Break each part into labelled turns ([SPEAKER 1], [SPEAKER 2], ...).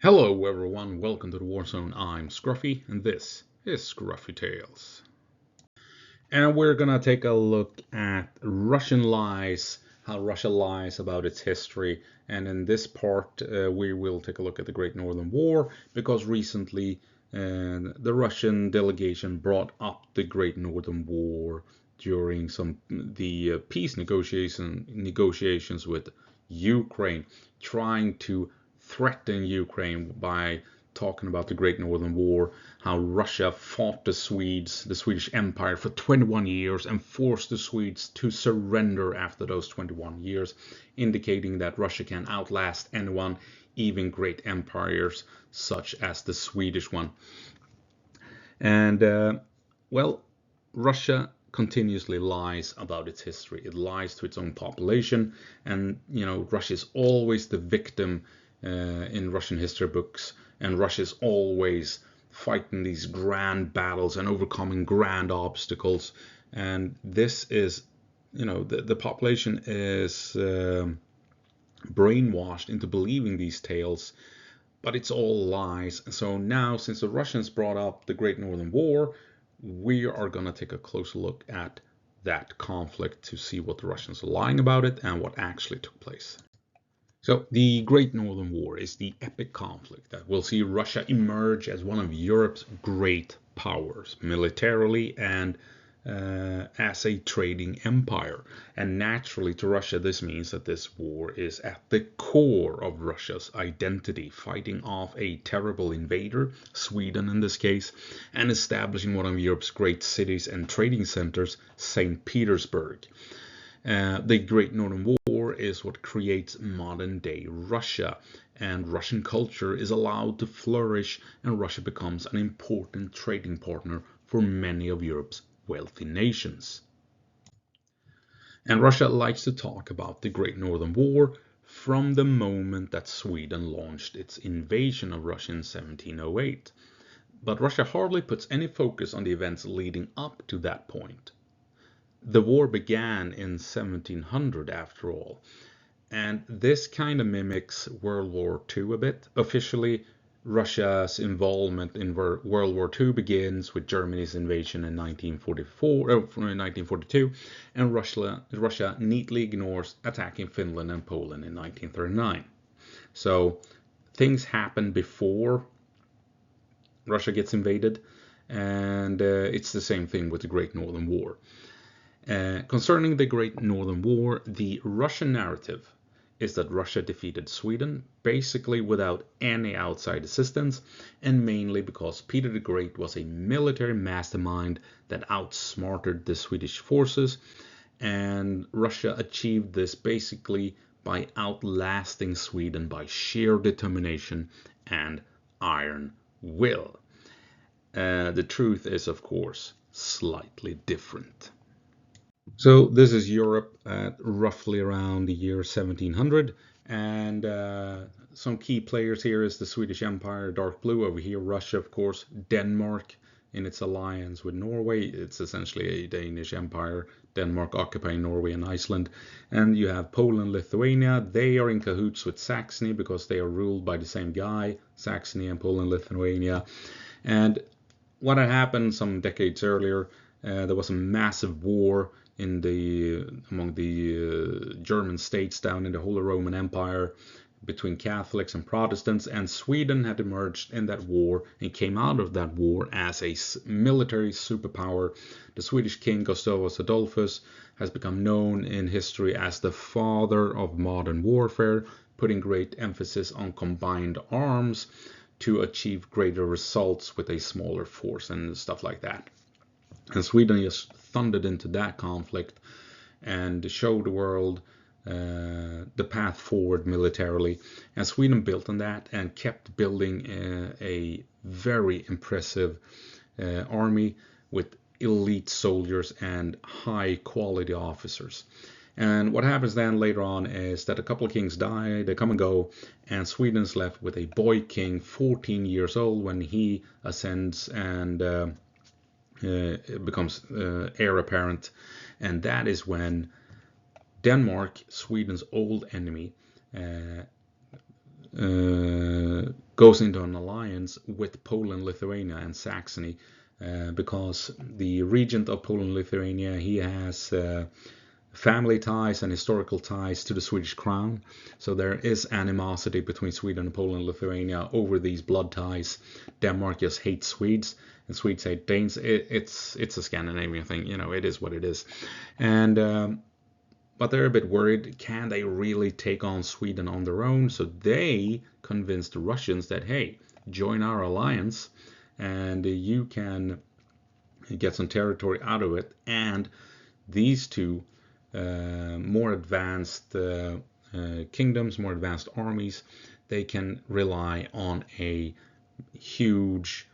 [SPEAKER 1] Hello everyone, welcome to the War Zone. I'm Scruffy and this is Scruffy Tales. And we're gonna take a look at Russian lies, how Russia lies about its history. And in this part, we will take a look at the Great Northern War because recently the Russian delegation brought up the Great Northern War during the peace negotiations with Ukraine, trying to threaten Ukraine by talking about the Great Northern War, how Russia fought the Swedes, the Swedish Empire, for 21 years and forced the Swedes to surrender after those 21 years, indicating that Russia can outlast anyone, even great empires such as the Swedish one. And, well, Russia continuously lies about its history. It lies to its own population. And, Russia is always the victim in Russian history books, and Russia is always fighting these grand battles and overcoming grand obstacles. And this is, the population is brainwashed into believing these tales, but it's all lies. So now, since the Russians brought up the Great Northern War, we are going to take a closer look at that conflict to see what the Russians are lying about it and what actually took place. So the Great Northern War is the epic conflict that will see Russia emerge as one of Europe's great powers, militarily and as a trading empire. And naturally to Russia, this means that this war is at the core of Russia's identity, fighting off a terrible invader, Sweden in this case, and establishing one of Europe's great cities and trading centers, St. Petersburg. The Great Northern War is what creates modern-day Russia, and Russian culture is allowed to flourish, and Russia becomes an important trading partner for many of Europe's wealthy nations. And Russia likes to talk about the Great Northern War from the moment that Sweden launched its invasion of Russia in 1708. But Russia hardly puts any focus on the events leading up to that point. The war began in 1700 after all, and this kind of mimics World War II a bit. Officially, Russia's involvement in World War II begins with Germany's invasion in 1942, and Russia neatly ignores attacking Finland and Poland in 1939. So things happen before Russia gets invaded, and it's the same thing with the Great Northern War. Concerning the Great Northern War, the Russian narrative is that Russia defeated Sweden basically without any outside assistance, and mainly because Peter the Great was a military mastermind that outsmarted the Swedish forces, and Russia achieved this basically by outlasting Sweden by sheer determination and iron will. The truth is, of course, slightly different. So this is Europe at roughly around the year 1700, and some key players here is the Swedish Empire, dark blue. Over here, Russia, of course, Denmark in its alliance with Norway. It's essentially a Danish empire, Denmark occupying Norway and Iceland. And you have Poland, Lithuania. They are in cahoots with Saxony because they are ruled by the same guy, Saxony and Poland, Lithuania. And what had happened some decades earlier, there was a massive war among the German states down in the Holy Roman Empire between Catholics and Protestants, and Sweden had emerged in that war and came out of that war as a military superpower. The Swedish king Gustavus Adolphus has become known in history as the father of modern warfare, putting great emphasis on combined arms to achieve greater results with a smaller force and stuff like that. And Sweden just thundered into that conflict and showed the world the path forward militarily. And Sweden built on that and kept building a very impressive army with elite soldiers and high quality officers. And what happens then later on is that a couple of kings die, they come and go, and Sweden's left with a boy king, 14 years old, when he ascends and becomes heir apparent. And that is when Denmark, Sweden's old enemy, goes into an alliance with Poland, Lithuania, and Saxony, because the regent of Poland, Lithuania, he has family ties and historical ties to the Swedish crown. So there is animosity between Sweden and Poland and Lithuania over these blood ties. Denmark just hates Swedes, and Swedes hate Danes. It's a Scandinavian thing, it is what it is. And but they're a bit worried, can they really take on Sweden on their own? So they convinced the Russians that, hey, join our alliance and you can get some territory out of it. And these two more advanced kingdoms, more advanced armies, they can rely on a huge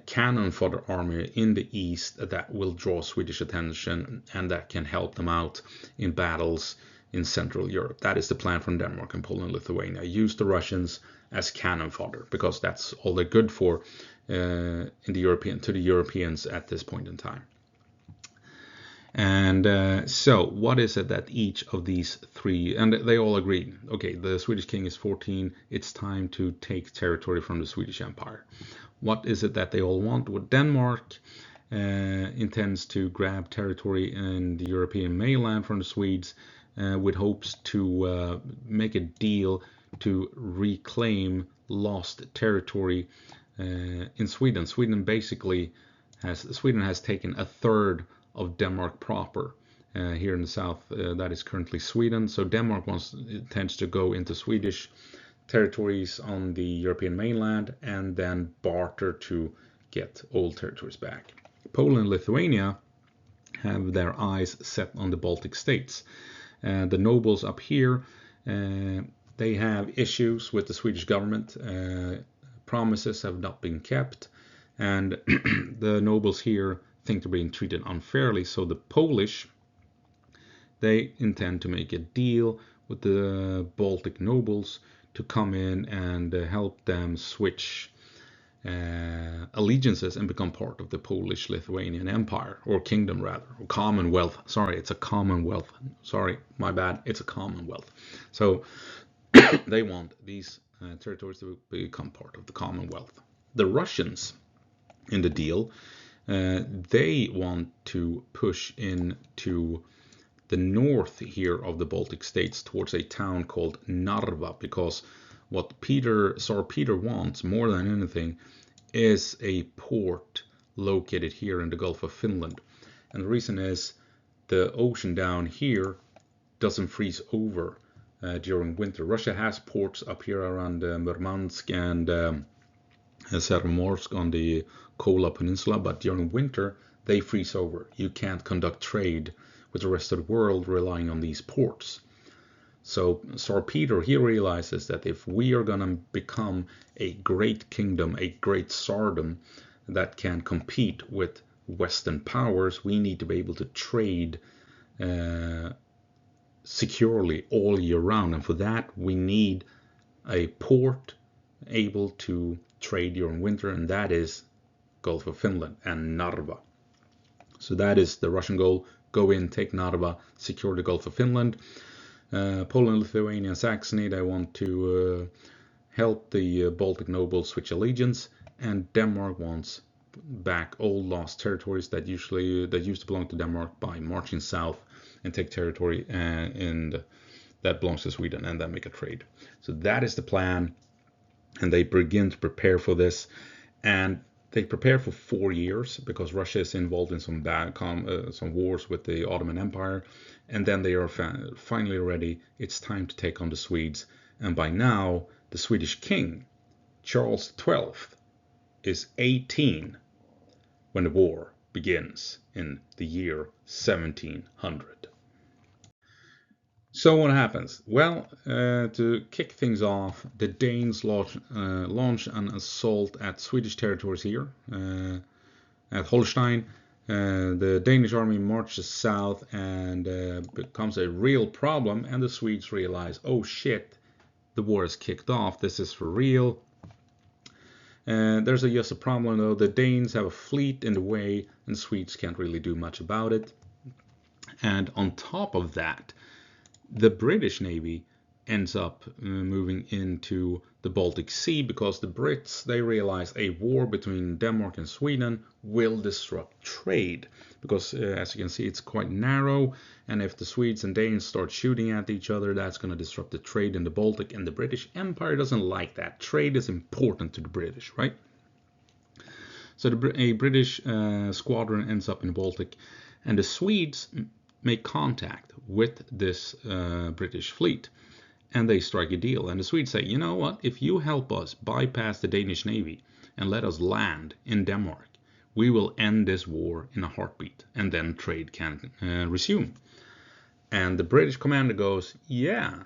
[SPEAKER 1] cannon fodder army in the east that will draw Swedish attention and that can help them out in battles in Central Europe. That is the plan from Denmark and Poland and Lithuania. Use the Russians as cannon fodder, because that's all they're good for to the Europeans at this point in time. And so what is it that each of these three, and they all agree, okay, the Swedish king is 14, it's time to take territory from the Swedish Empire. What is it that they all want? Well, Denmark intends to grab territory in the European mainland from the Swedes with hopes to make a deal to reclaim lost territory in Sweden. Sweden has taken a third of Denmark proper here in the south. That is currently Sweden. So Denmark intends to go into Swedish territories on the European mainland and then barter to get old territories back. Poland and Lithuania have their eyes set on the Baltic states. The nobles up here, they have issues with the Swedish government. Promises have not been kept, and the nobles here think they're being treated unfairly. So the Polish, they intend to make a deal with the Baltic nobles to come in and help them switch allegiances and become part of the Polish-Lithuanian Empire, or kingdom rather, or Commonwealth. Sorry, it's a Commonwealth. Sorry, my bad. It's a Commonwealth. So they want these territories to become part of the Commonwealth. The Russians in the deal, they want to push into the north here of the Baltic states towards a town called Narva, because what Tsar Peter wants more than anything is a port located here in the Gulf of Finland. And the reason is the ocean down here doesn't freeze over during winter. Russia has ports up here around Murmansk and Sermorsk on the Kola Peninsula, but during winter they freeze over. You can't conduct trade with the rest of the world relying on these ports. So Tsar Peter, he realizes that if we are going to become a great kingdom, a great tsardom that can compete with Western powers, we need to be able to trade securely all year round. And for that, we need a port able to trade during winter, and that is Gulf of Finland and Narva. So that is the Russian goal. Go in, take Narva, secure the Gulf of Finland. Poland, Lithuania, and Saxony, they want to help the Baltic nobles switch allegiance, and Denmark wants back old lost territories that used to belong to Denmark by marching south and take territory and that belongs to Sweden, and then make a trade. So that is the plan, and they begin to prepare for this, and they prepare for 4 years because Russia is involved in some wars with the Ottoman Empire, and then they are finally ready. It's time to take on the Swedes, and by now the Swedish king, Charles XII, is 18 when the war begins in the year 1700. So what happens? Well, to kick things off, the Danes launch an assault at Swedish territories here, at Holstein. The Danish army marches south and becomes a real problem, and the Swedes realize, oh shit, the war has kicked off, this is for real. There's just a problem though, the Danes have a fleet in the way, and Swedes can't really do much about it. And on top of that, the British Navy ends up moving into the Baltic Sea because the Brits, they realize a war between Denmark and Sweden will disrupt trade because as you can see, it's quite narrow, and if the Swedes and Danes start shooting at each other, that's going to disrupt the trade in the Baltic, and the British Empire doesn't like that. Trade is important to the British, right? So a British squadron ends up in the Baltic, and the Swedes make contact with this British fleet, and they strike a deal. And the Swedes say, you know what, if you help us bypass the Danish Navy and let us land in Denmark, we will end this war in a heartbeat, and then trade can resume. And the British commander goes, yeah,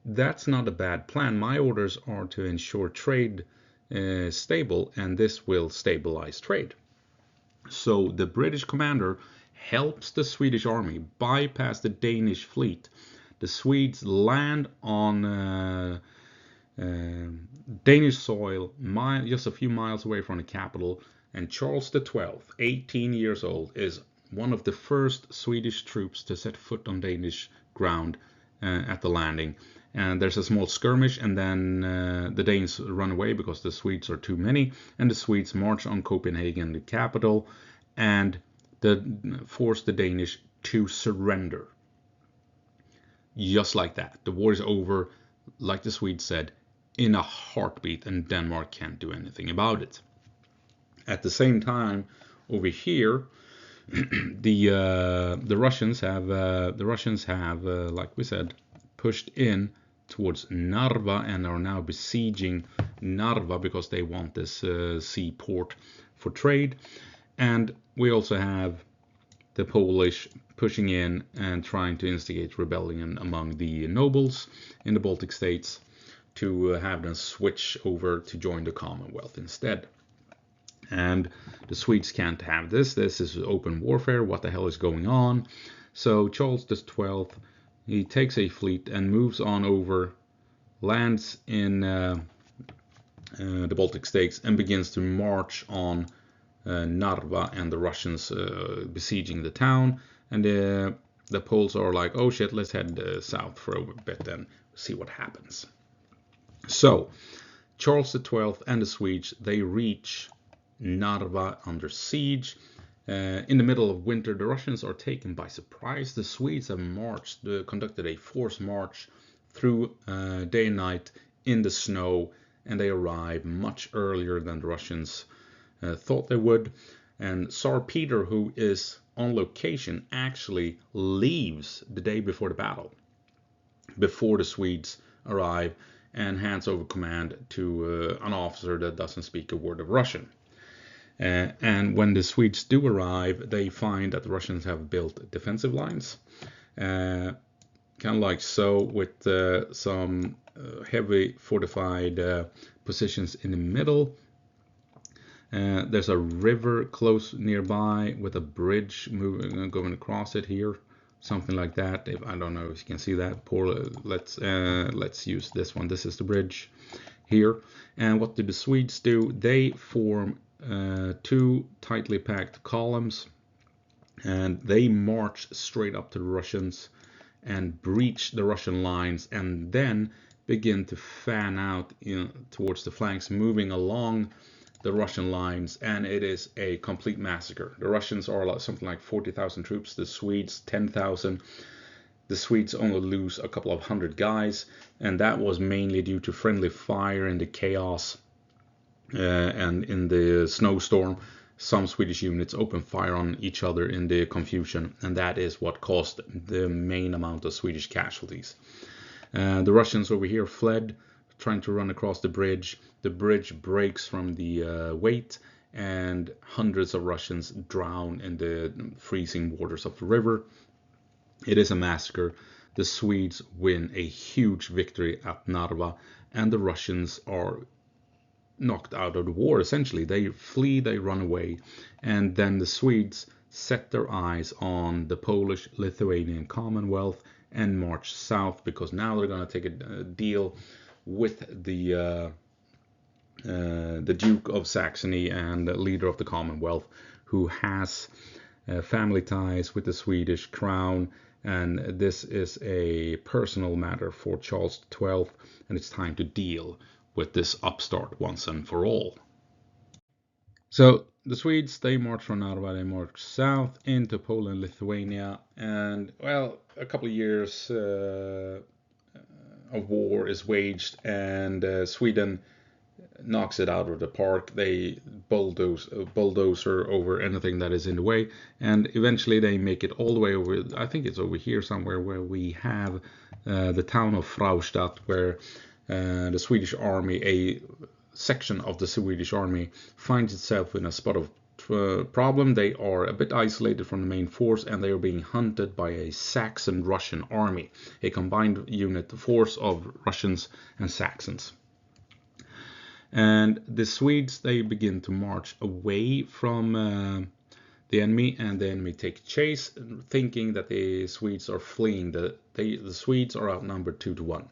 [SPEAKER 1] that's not a bad plan. My orders are to ensure trade stable, and this will stabilize trade. So the British commander helps the Swedish army bypass the Danish fleet. The Swedes land on Danish soil, just a few miles away from the capital, and Charles XII, 18 years old, is one of the first Swedish troops to set foot on Danish ground at the landing. And there's a small skirmish, and then the Danes run away because the Swedes are too many, and the Swedes march on Copenhagen, the capital, and force the Danish to surrender. Just like that. The war is over, like the Swedes said, in a heartbeat, and Denmark can't do anything about it. At the same time, over here, the Russians have like we said, pushed in towards Narva and are now besieging Narva because they want this seaport for trade. And we also have the Polish pushing in and trying to instigate rebellion among the nobles in the Baltic states to have them switch over to join the Commonwealth instead. And the Swedes can't have this. This is open warfare. What the hell is going on? So Charles XII, he takes a fleet and moves on over, lands in the Baltic states, and begins to march on Narva, and the Russians besieging the town. And the Poles are like, oh shit, let's head south for a bit and see what happens. So Charles XII and the Swedes, they reach Narva under siege. In the middle of winter, the Russians are taken by surprise. The Swedes have conducted a forced march through day and night in the snow, and they arrive much earlier than the Russians thought they would. And Tsar Peter, who is on location, actually leaves the day before the battle, before the Swedes arrive, and hands over command to an officer that doesn't speak a word of Russian. And when the Swedes do arrive, they find that the Russians have built defensive lines, kind of like so, with some heavy fortified positions in the middle. There's a river close nearby with a bridge going across it here, something like that. I don't know if you can see that. Let's use this one. This is the bridge here. And what do the Swedes do? They form two tightly packed columns, and they march straight up to the Russians and breach the Russian lines, and then begin to fan out towards the flanks, moving along the Russian lines, and it is a complete massacre. The Russians are something like 40,000 troops, the Swedes 10,000. The Swedes only lose a couple of hundred guys, and that was mainly due to friendly fire in the chaos and in the snowstorm. Some Swedish units opened fire on each other in the confusion, and that is what caused the main amount of Swedish casualties. The Russians over here fled, trying to run across the bridge. The bridge breaks from the weight, and hundreds of Russians drown in the freezing waters of the river. It is a massacre. The Swedes win a huge victory at Narva, and the Russians are knocked out of the war. Essentially, they flee, they run away, and then the Swedes set their eyes on the Polish-Lithuanian Commonwealth and march south, because now they're going to take a deal with the Duke of Saxony and the leader of the Commonwealth, who has family ties with the Swedish crown, And this is a personal matter for Charles XII, and it's time to deal with this upstart once and for all. So the Swedes, they march from Narva, they march south into Poland, Lithuania, and well, a couple of years of war is waged, and Sweden knocks it out of the park. They bulldozer over anything that is in the way, and eventually they make it all the way over. I think it's over here somewhere where we have the town of Fraustadt, where the Swedish army, a section of the Swedish army, finds itself in a spot of problem. They are a bit isolated from the main force, and they are being hunted by a Saxon-Russian army, a combined unit force of Russians and Saxons. And the Swedes, they begin to march away from the enemy, and the enemy take chase, thinking that the Swedes are fleeing. The Swedes are outnumbered 2-1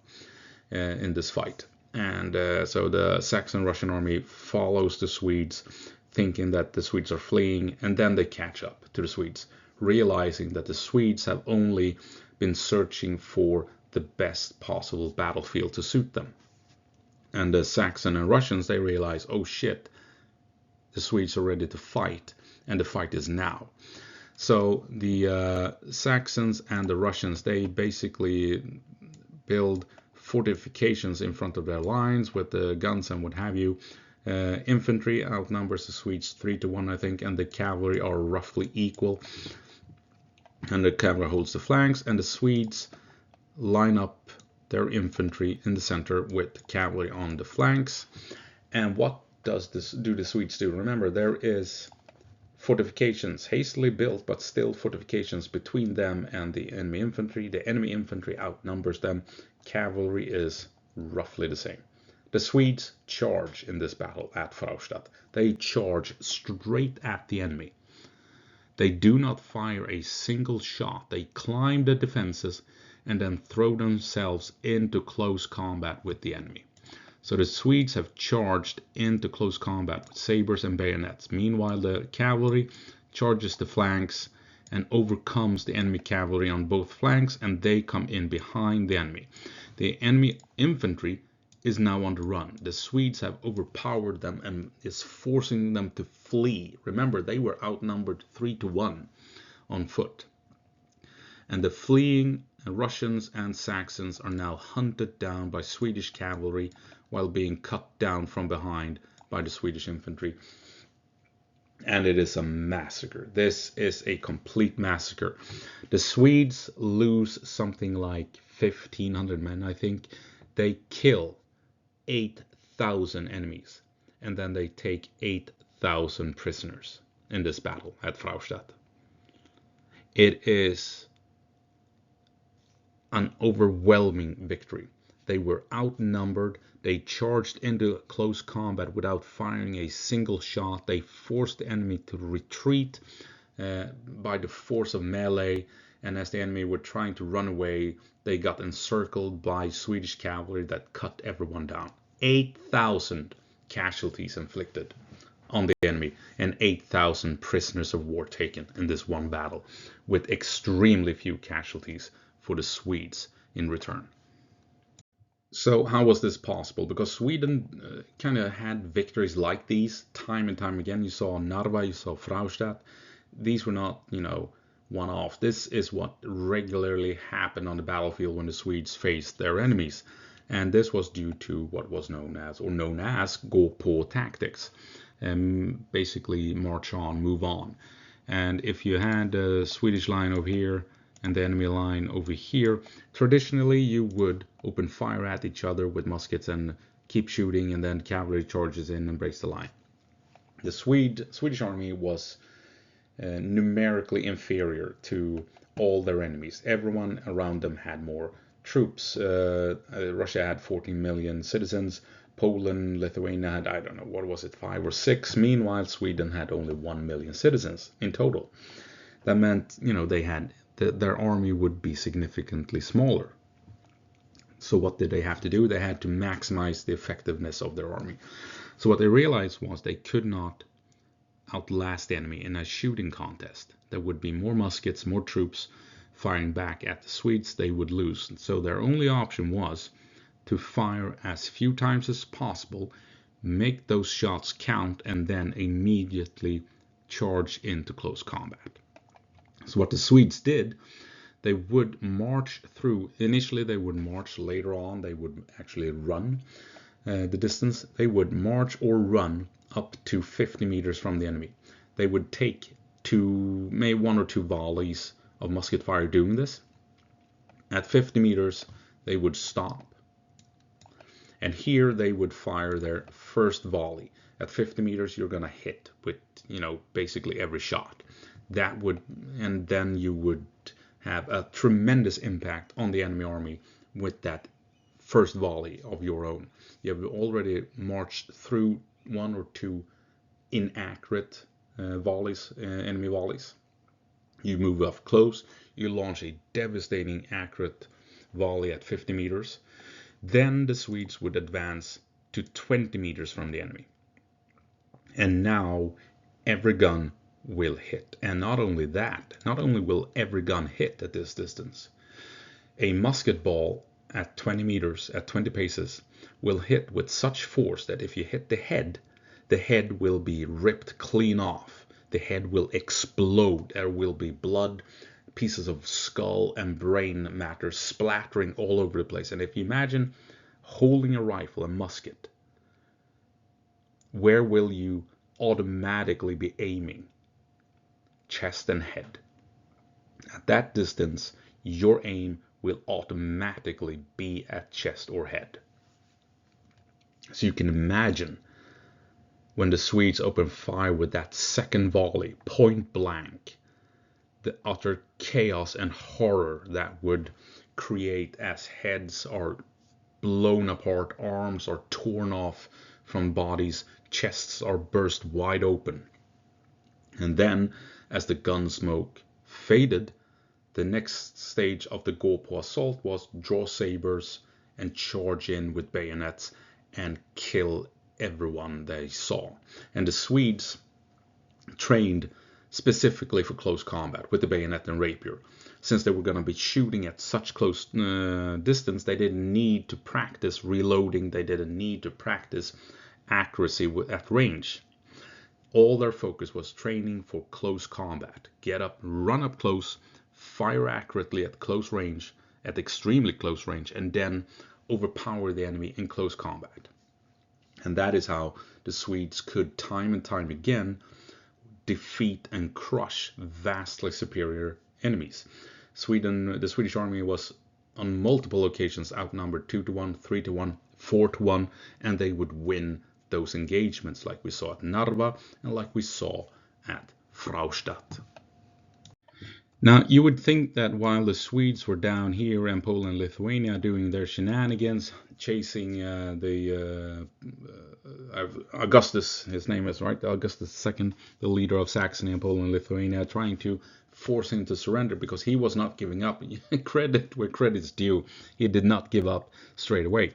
[SPEAKER 1] in this fight. And so the Saxon-Russian army follows the Swedes, thinking that the Swedes are fleeing, and then they catch up to the Swedes, realizing that the Swedes have only been searching for the best possible battlefield to suit them. And the Saxon and Russians, they realize, oh shit, the Swedes are ready to fight, and the fight is now. So the Saxons and the Russians, they basically build fortifications in front of their lines with the guns and what have you. Infantry outnumbers the Swedes 3-1, I think, and the cavalry are roughly equal. And the cavalry holds the flanks, and the Swedes line up their infantry in the center with cavalry on the flanks. And what do the Swedes do? Remember, there is fortifications, hastily built, but still fortifications between them and the enemy infantry. The enemy infantry outnumbers them. Cavalry is roughly the same. The Swedes charge in this battle at Fraustadt. They charge straight at the enemy. They do not fire a single shot. They climb the defenses and then throw themselves into close combat with the enemy. So the Swedes have charged into close combat with sabers and bayonets. Meanwhile, the cavalry charges the flanks and overcomes the enemy cavalry on both flanks, and they come in behind the enemy. The enemy infantry is now on the run. The Swedes have overpowered them and is forcing them to flee. Remember, they were outnumbered 3-1 on foot. And the fleeing Russians and Saxons are now hunted down by Swedish cavalry while being cut down from behind by the Swedish infantry. And it is a massacre. This is a complete massacre. The Swedes lose something like 1,500 men, I think. They kill 8,000 enemies, and then they take 8,000 prisoners in this battle at Fraustadt. It is an overwhelming victory. They were outnumbered. They charged into close combat without firing a single shot. They forced the enemy to retreat by the force of melee. And as the enemy were trying to run away, they got encircled by Swedish cavalry that cut everyone down. 8,000 casualties inflicted on the enemy and 8,000 prisoners of war taken in this one battle, with extremely few casualties for the Swedes in return. So how was this possible? Because Sweden kind of had victories like these time and time again. You saw Narva, you saw Fraustadt. These were not, one-off. This is what regularly happened on the battlefield when the Swedes faced their enemies. And this was due to what was known as gå på tactics. Basically march on, move on. And if you had the Swedish line over here and the enemy line over here, traditionally you would open fire at each other with muskets and keep shooting, and then cavalry charges in and breaks the line. The Swedish army was numerically inferior to all their enemies. Everyone around them had more troops. Russia had 14 million citizens. Poland, Lithuania had, I don't know, what was it, 5 or 6. Meanwhile, Sweden had only 1 million citizens in total. That meant, they had their army would be significantly smaller. So what did they have to do? They had to maximize the effectiveness of their army. So what they realized was they could not outlast the enemy in a shooting contest. There would be more muskets, more troops, firing back at the Swedes, they would lose. So their only option was to fire as few times as possible, make those shots count, and then immediately charge into close combat. So what the Swedes did, they would march through. Initially they would march, later on they would actually run the distance. They would march or run up to 50 meters from the enemy. They would take maybe 1 or 2 volleys of musket fire doing this. At 50 meters they would stop, and here they would fire their first volley. At 50 meters you're gonna hit with, basically every shot. That would, and then you would have a tremendous impact on the enemy army with that first volley of your own. You have already marched through 1 or 2 inaccurate volleys, enemy volleys. You move up close, you launch a devastating accurate volley at 50 meters. Then the Swedes would advance to 20 meters from the enemy. And now every gun will hit. And not only that, not only will every gun hit at this distance, a musket ball at 20 meters, at 20 paces, will hit with such force that if you hit the head will be ripped clean off. The head will explode. There will be blood, pieces of skull and brain matter splattering all over the place. And if you imagine holding a rifle, a musket, where will you automatically be aiming? Chest and head. At that distance, your aim will automatically be at chest or head. So you can imagine when the Swedes open fire with that second volley, point blank, the utter chaos and horror that would create as heads are blown apart, arms are torn off from bodies, chests are burst wide open. And then, as the gun smoke faded, the next stage of the Gåpå assault was draw sabers and charge in with bayonets and kill everyone they saw. And the Swedes trained specifically for close combat with the bayonet and rapier. Since they were going to be shooting at such close distance, they didn't need to practice reloading. They didn't need to practice accuracy at range. All their focus was training for close combat. Get up, run up close, fire accurately at close range, at extremely close range, and then overpower the enemy in close combat. And that is how the Swedes could time and time again defeat and crush vastly superior enemies. The Swedish army was on multiple occasions outnumbered 2-1, 3-1, 4-1, and they would win those engagements, like we saw at Narva and like we saw at Fraustadt. Now, you would think that while the Swedes were down here in Poland and Lithuania doing their shenanigans, chasing Augustus, his name is right, Augustus II, the leader of Saxony and Poland and Lithuania, trying to force him to surrender because he was not giving up. Credit where credit's due, he did not give up straight away.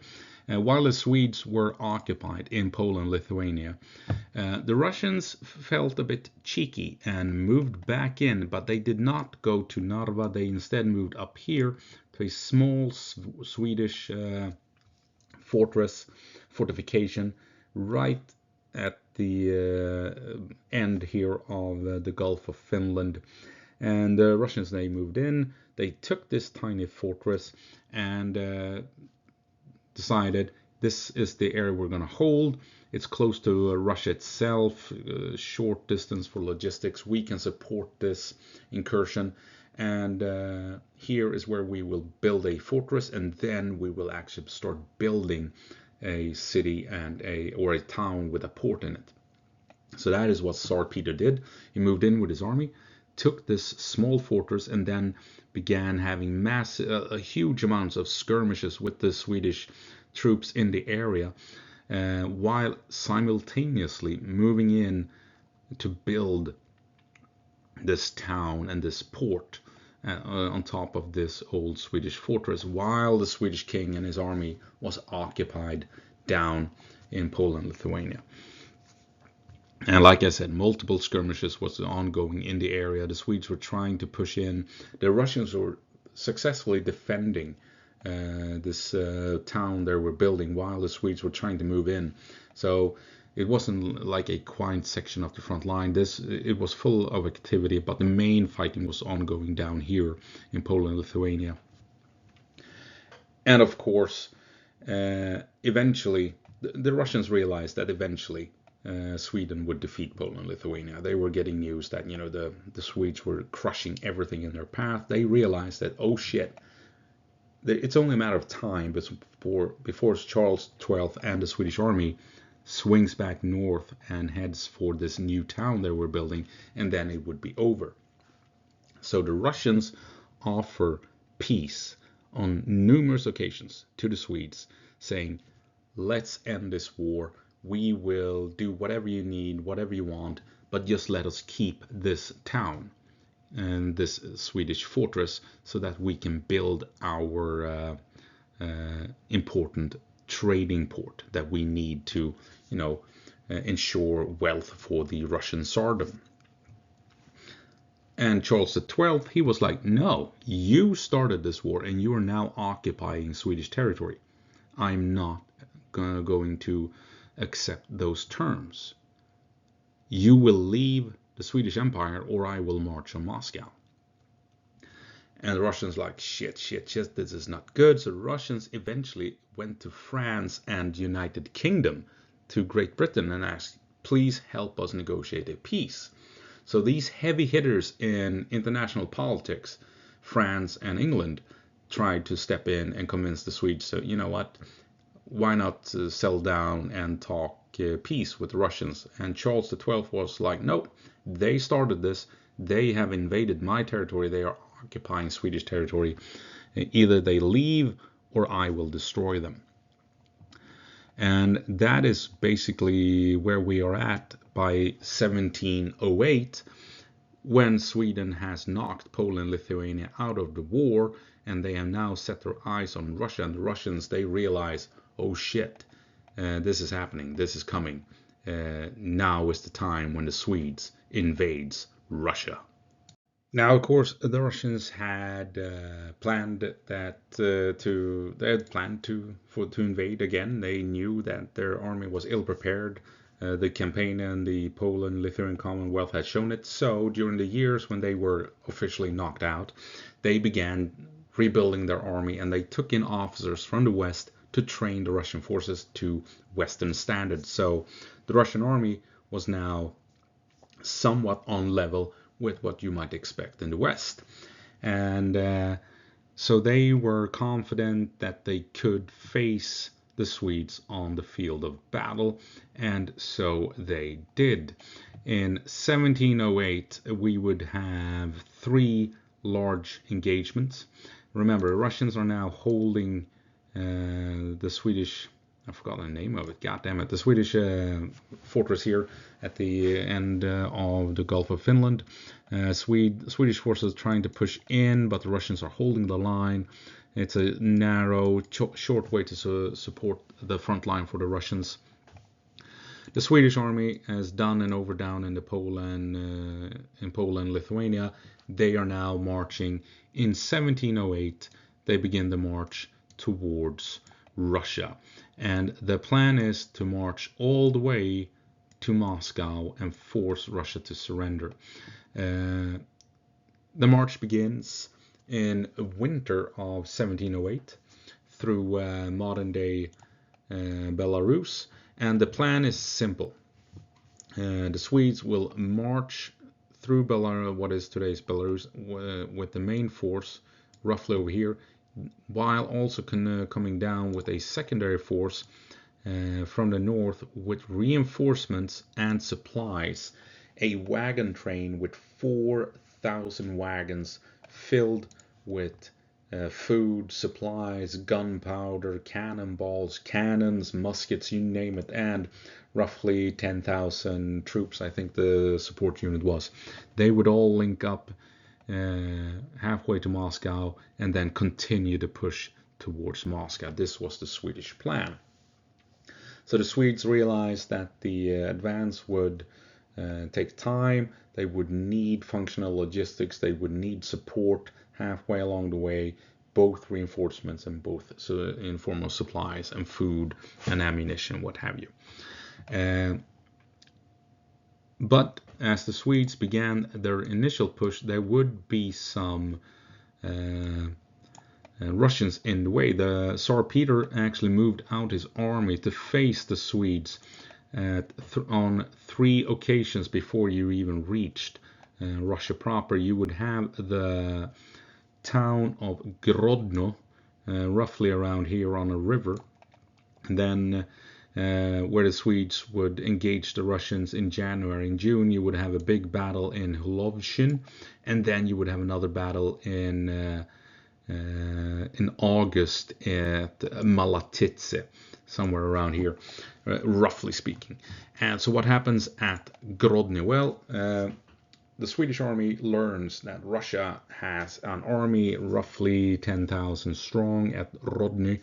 [SPEAKER 1] While the Swedes were occupied in Poland and Lithuania, the Russians felt a bit cheeky and moved back in, but they did not go to Narva. They instead moved up here to a small Swedish fortification right at the end here of the Gulf of Finland. And the Russians, they moved in, they took this tiny fortress and decided this is the area we're going to hold. It's close to Russia itself, short distance for logistics. We can support this incursion, and here is where we will build a fortress, and then we will actually start building a city and or a town with a port in it. So that is what Tsar Peter did. He moved in with his army, took this small fortress, and then began having huge amounts of skirmishes with the Swedish troops in the area, while simultaneously moving in to build this town and this port on top of this old Swedish fortress, while the Swedish king and his army was occupied down in Poland, Lithuania. And like I said, multiple skirmishes was ongoing in the area. The Swedes were trying to push in. The Russians were successfully defending this town they were building while the Swedes were trying to move in. So it wasn't like a quiet section of the front line. It was full of activity, but the main fighting was ongoing down here in Poland, Lithuania. And of course, eventually, the Russians realized that eventually Sweden would defeat Poland, Lithuania. They were getting news that the Swedes were crushing everything in their path. They realized that, oh shit, it's only a matter of time before Charles XII and the Swedish army swings back north and heads for this new town they were building, and then it would be over. So the Russians offer peace on numerous occasions to the Swedes, saying, let's end this war. We will do whatever you need, whatever you want, but just let us keep this town and this Swedish fortress so that we can build our important trading port that we need to, ensure wealth for the Russian Tsardom. And Charles XII, he was like, no, you started this war and you are now occupying Swedish territory. I'm not going to accept those terms. You will leave the Swedish Empire or I will march on Moscow. And the Russians like, shit, this is not good. So the Russians eventually went to France and United Kingdom, to Great Britain, and asked, please help us negotiate a peace. So these heavy hitters in international politics, France and England, tried to step in and convince the Swedes, so you know what, why not settle down and talk peace with the Russians? And Charles XII was like, nope, they started this. They have invaded my territory. They are occupying Swedish territory. Either they leave or I will destroy them. And that is basically where we are at by 1708, when Sweden has knocked Poland and Lithuania out of the war, and they have now set their eyes on Russia. And the Russians, they realize, oh shit, this is happening, this is coming. Now is the time when the Swedes invades Russia. Now, of course, the Russians had planned to invade again. They knew that their army was ill prepared. The campaign in the Poland-Lithuanian Commonwealth had shown it. So during the years when they were officially knocked out, they began rebuilding their army, and they took in officers from the West to train the Russian forces to Western standards. So the Russian army was now somewhat on level with what you might expect in the West. And so they were confident that they could face the Swedes on the field of battle, and so they did. In 1708, we would have 3 large engagements. Remember, the Russians are now holding the Swedish, I forgot the name of it, god damn it, the Swedish fortress here at the end of the Gulf of Finland. Swedish forces trying to push in, but the Russians are holding the line. It's a narrow, short way to support the front line for the Russians. The Swedish army has done and overdone in Poland, Lithuania. They are now marching. In 1708, they begin the march towards Russia. And the plan is to march all the way to Moscow and force Russia to surrender. The march begins in winter of 1708 through modern-day Belarus, and the plan is simple. The Swedes will march through Belarus, what is today's Belarus, with the main force roughly over here, while also coming down with a secondary force from the north with reinforcements and supplies. A wagon train with 4,000 wagons filled with food, supplies, gunpowder, cannonballs, cannons, muskets, you name it, and roughly 10,000 troops, I think the support unit was. They would all link up halfway to Moscow and then continue to push towards Moscow. This was the Swedish plan. So the Swedes realized that the advance would take time. They would need functional logistics. They would need support halfway along the way, both reinforcements and both in form of supplies and food and ammunition, what have you. But as the Swedes began their initial push, there would be some Russians in the way. The Tsar Peter actually moved out his army to face the Swedes on 3 occasions before you even reached Russia proper. You would have the town of Grodno, roughly around here on a river, and then where the Swedes would engage the Russians in January. In June, you would have a big battle in Hlovshin, and then you would have another battle in August at Malatitse, somewhere around here, roughly speaking. And so what happens at Grodny? Well, the Swedish army learns that Russia has an army roughly 10,000 strong at Rodny,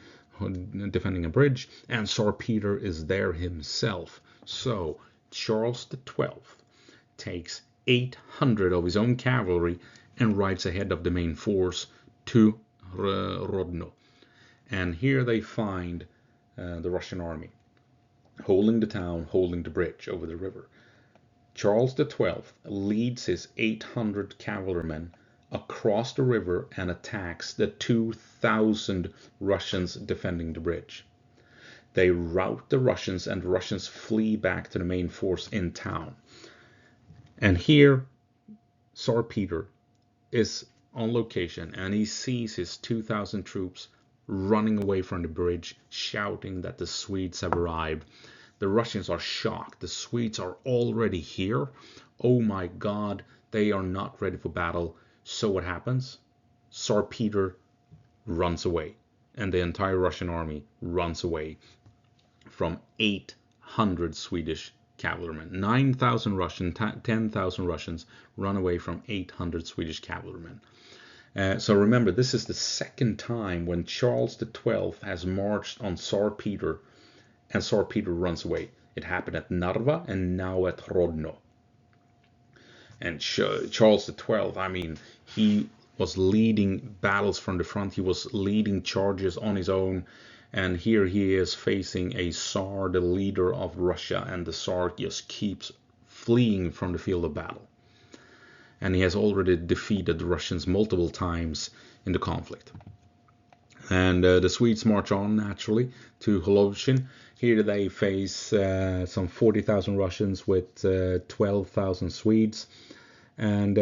[SPEAKER 1] defending a bridge, and Tsar Peter is there himself. So Charles XII takes 800 of his own cavalry and rides ahead of the main force to Rodno. And here they find the Russian army holding the town, holding the bridge over the river. Charles XII leads his 800 cavalrymen across the river and attacks the 2,000 Russians defending the bridge. They rout the Russians, and the Russians flee back to the main force in town. And here Tsar Peter is on location, and he sees his 2,000 troops running away from the bridge, shouting that the Swedes have arrived. The Russians are shocked. The Swedes are already here. Oh my God, they are not ready for battle. So what happens? Tsar Peter runs away, and the entire Russian army runs away from 800 Swedish cavalrymen. 9,000 Russians, 10,000 Russians run away from 800 Swedish cavalrymen. So remember, this is the second time when Charles XII has marched on Tsar Peter, and Tsar Peter runs away. It happened at Narva and now at Rodno. And Charles XII, I mean, he was leading battles from the front. He was leading charges on his own. And here he is facing a Tsar, the leader of Russia, and the Tsar just keeps fleeing from the field of battle. And he has already defeated the Russians multiple times in the conflict. And the Swedes march on naturally to Hlovshin. Here they face some 40,000 Russians with 12,000 Swedes. And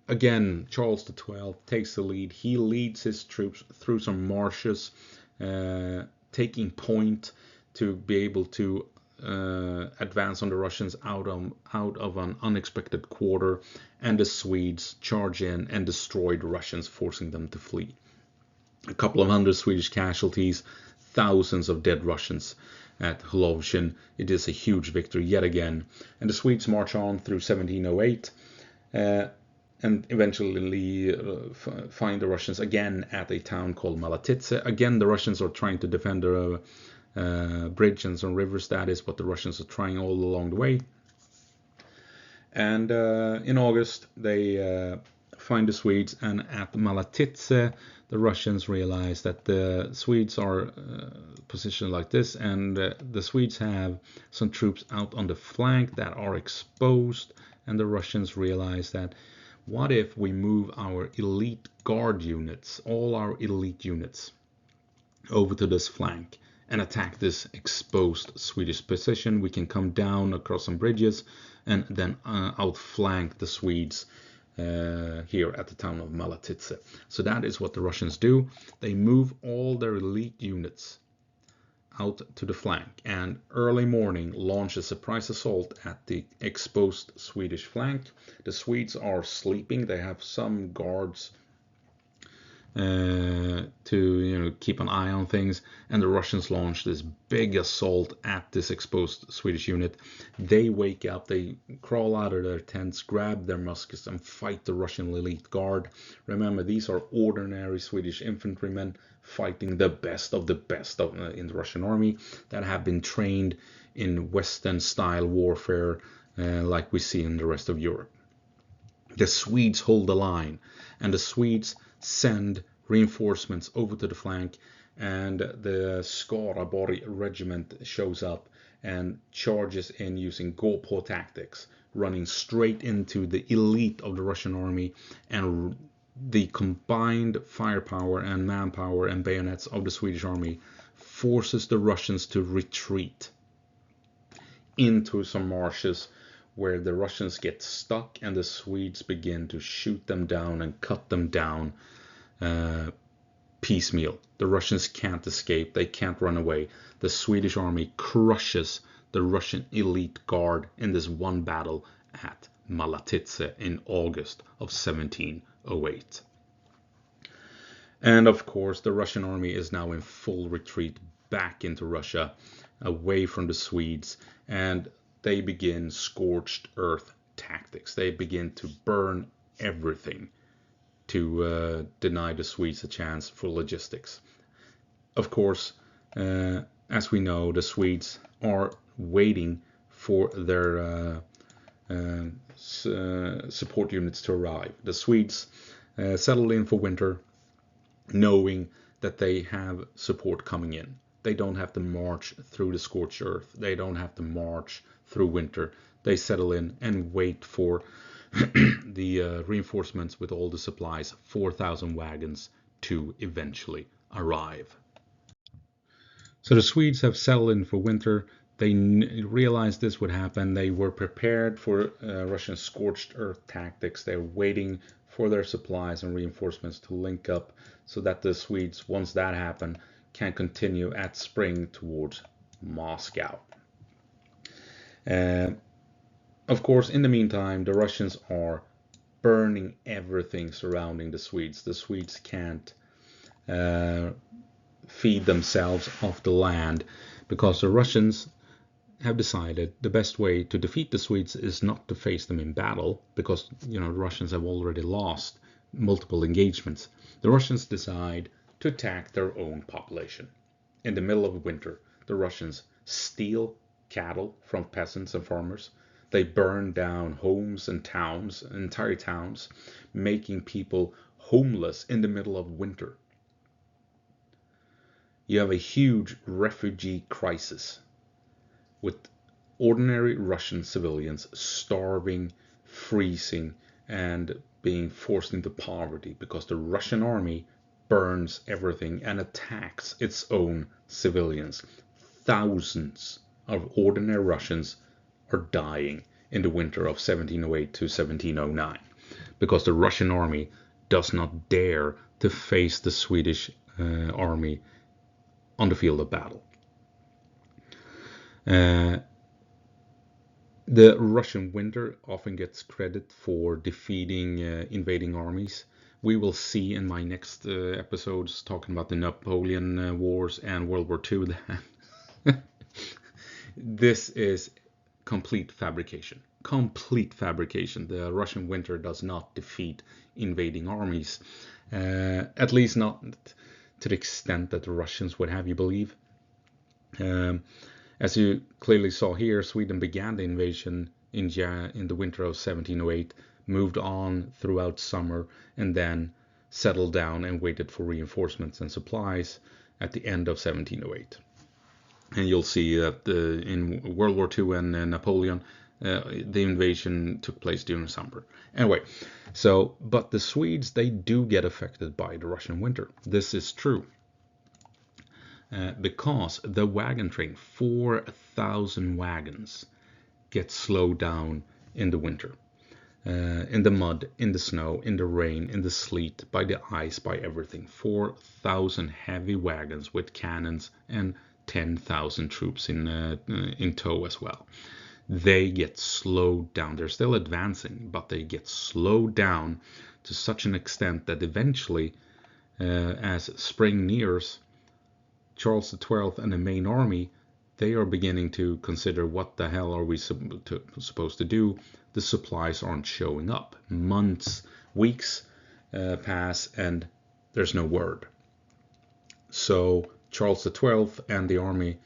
[SPEAKER 1] again, Charles XII takes the lead. He leads his troops through some marshes, taking point to be able to advance on the Russians out of an unexpected quarter. And the Swedes charge in and destroy the Russians, forcing them to flee. A couple of hundred Swedish casualties, thousands of dead Russians at Hlovshin. It is a huge victory yet again. And the Swedes march on through 1708 and eventually find the Russians again at a town called Malatitse. Again, the Russians are trying to defend a bridge and some rivers. That is what the Russians are trying all along the way. And in August, they find the Swedes, and at Malatitse, the Russians realize that the Swedes are positioned like this, and the Swedes have some troops out on the flank that are exposed, and the Russians realize that what if we move our elite guard units, all our elite units, over to this flank and attack this exposed Swedish position? We can come down across some bridges and then outflank the Swedes here at the town of Malatitse. So that is what the Russians do. They move all their elite units out to the flank, and early morning launch a surprise assault at the exposed Swedish flank. The Swedes are sleeping. They have some guards to keep an eye on things, and the Russians launch this big assault at this exposed Swedish unit. They wake up, they crawl out of their tents, grab their muskets, and fight the Russian elite guard. Remember, these are ordinary Swedish infantrymen fighting the best of the best in the Russian army that have been trained in Western style warfare like we see in the rest of Europe. The Swedes hold the line, and the Swedes send reinforcements over to the flank, and the Skaraborg regiment shows up and charges in using gåpå tactics, running straight into the elite of the Russian army, and the combined firepower and manpower and bayonets of the Swedish army forces the Russians to retreat into some marshes where the Russians get stuck, and the Swedes begin to shoot them down and cut them down piecemeal. The Russians can't escape, they can't run away. The Swedish army crushes the Russian elite guard in this one battle at Malatitze in August of 1708. And of course, the Russian army is now in full retreat back into Russia, away from the Swedes, and they begin scorched earth tactics. They begin to burn everything to deny the Swedes a chance for logistics. Of course, as we know, the Swedes are waiting for their support units to arrive. The Swedes settled in for winter, knowing that they have support coming in. They don't have to march through the scorched earth. They don't have to march through winter. They settle in and wait for the reinforcements with all the supplies, 4,000 wagons, to eventually arrive. So the Swedes have settled in for winter. They realized this would happen. They were prepared for Russian scorched earth tactics. They're waiting for their supplies and reinforcements to link up so that the Swedes, once that happened, can continue at spring towards Moscow. Of course, in the meantime, the Russians are burning everything surrounding the Swedes. The Swedes can't feed themselves off the land because the Russians have decided the best way to defeat the Swedes is not to face them in battle, because the Russians have already lost multiple engagements. The Russians decide to attack their own population. In the middle of winter, the Russians steal cattle from peasants and farmers. They burn down homes and towns, entire towns, making people homeless in the middle of winter. You have a huge refugee crisis with ordinary Russian civilians starving, freezing, and being forced into poverty because the Russian army burns everything and attacks its own civilians. Thousands of ordinary Russians are dying in the winter of 1708 to 1709 because the Russian army does not dare to face the Swedish army on the field of battle. The Russian winter often gets credit for defeating invading armies. We will see in my next episodes talking about the Napoleon Wars and World War II that this is complete fabrication. Complete fabrication. The Russian winter does not defeat invading armies, at least not to the extent that the Russians would have you believe. As you clearly saw here, Sweden began the invasion in the winter of 1708, moved on throughout summer, and then settled down and waited for reinforcements and supplies at the end of 1708. And you'll see that in World War II and Napoleon, the invasion took place during summer. Anyway, but the Swedes, they do get affected by the Russian winter. This is true. Because the wagon train, 4,000 wagons, get slowed down in the winter. In the mud, in the snow, in the rain, in the sleet, by the ice, by everything. 4,000 heavy wagons with cannons and 10,000 troops in tow as well. They get slowed down. They're still advancing, but they get slowed down to such an extent that eventually, as spring nears, Charles XII and the main army, they are beginning to consider what the hell are we supposed to do. The supplies aren't showing up. Months, weeks pass and there's no word. So Charles XII and the army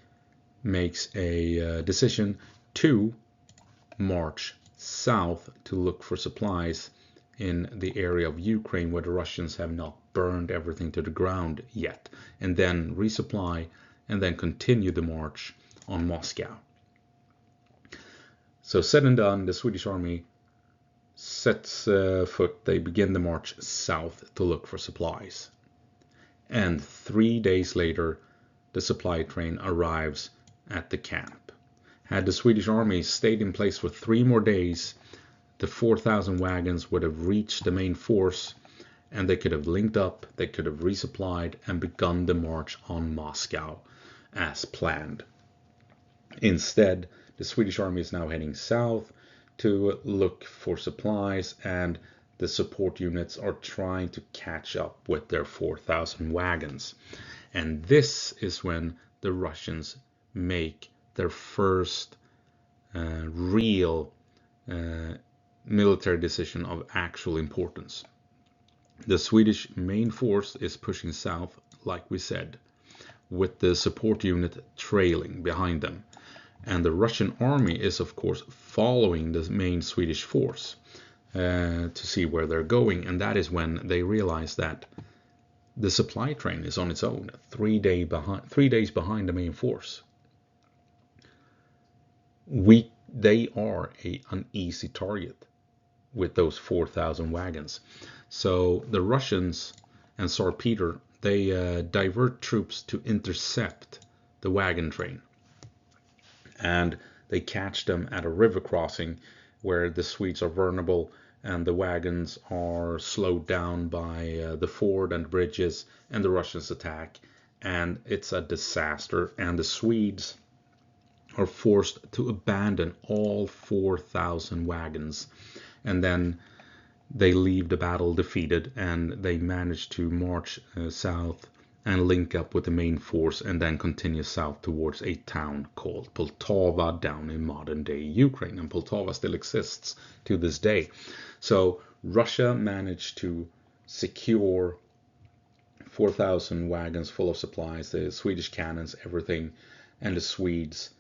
[SPEAKER 1] makes a decision to march south to look for supplies in the area of Ukraine where the Russians have not burned everything to the ground yet, and then resupply and then continue the march on Moscow. So said and done, the Swedish army sets foot. They begin the march south to look for supplies. And 3 days later, the supply train arrives at the camp. Had the Swedish army stayed in place for 3 more days, the 4,000 wagons would have reached the main force, and they could have linked up, they could have resupplied and begun the march on Moscow as planned. Instead, the Swedish army is now heading south to look for supplies, and the support units are trying to catch up with their 4,000 wagons. And this is when the Russians make their first real military decision of actual importance. The Swedish main force is pushing south, like we said, with the support unit trailing behind them. And the Russian army is, of course, following the main Swedish force to see where they're going. And that is when they realize that the supply train is on its own, 3 days behind the main force. They are an easy target with those 4,000 wagons. So the Russians and Tsar Peter, they divert troops to intercept the wagon train. And they catch them at a river crossing where the Swedes are vulnerable and the wagons are slowed down by the ford and bridges, and the Russians attack. And it's a disaster. And the Swedes are forced to abandon all 4,000 wagons. And then they leave the battle defeated, and they manage to march south and link up with the main force and then continue south towards a town called Poltava down in modern-day Ukraine. And Poltava still exists to this day. So Russia managed to secure 4,000 wagons full of supplies, the Swedish cannons, everything, and the Swedes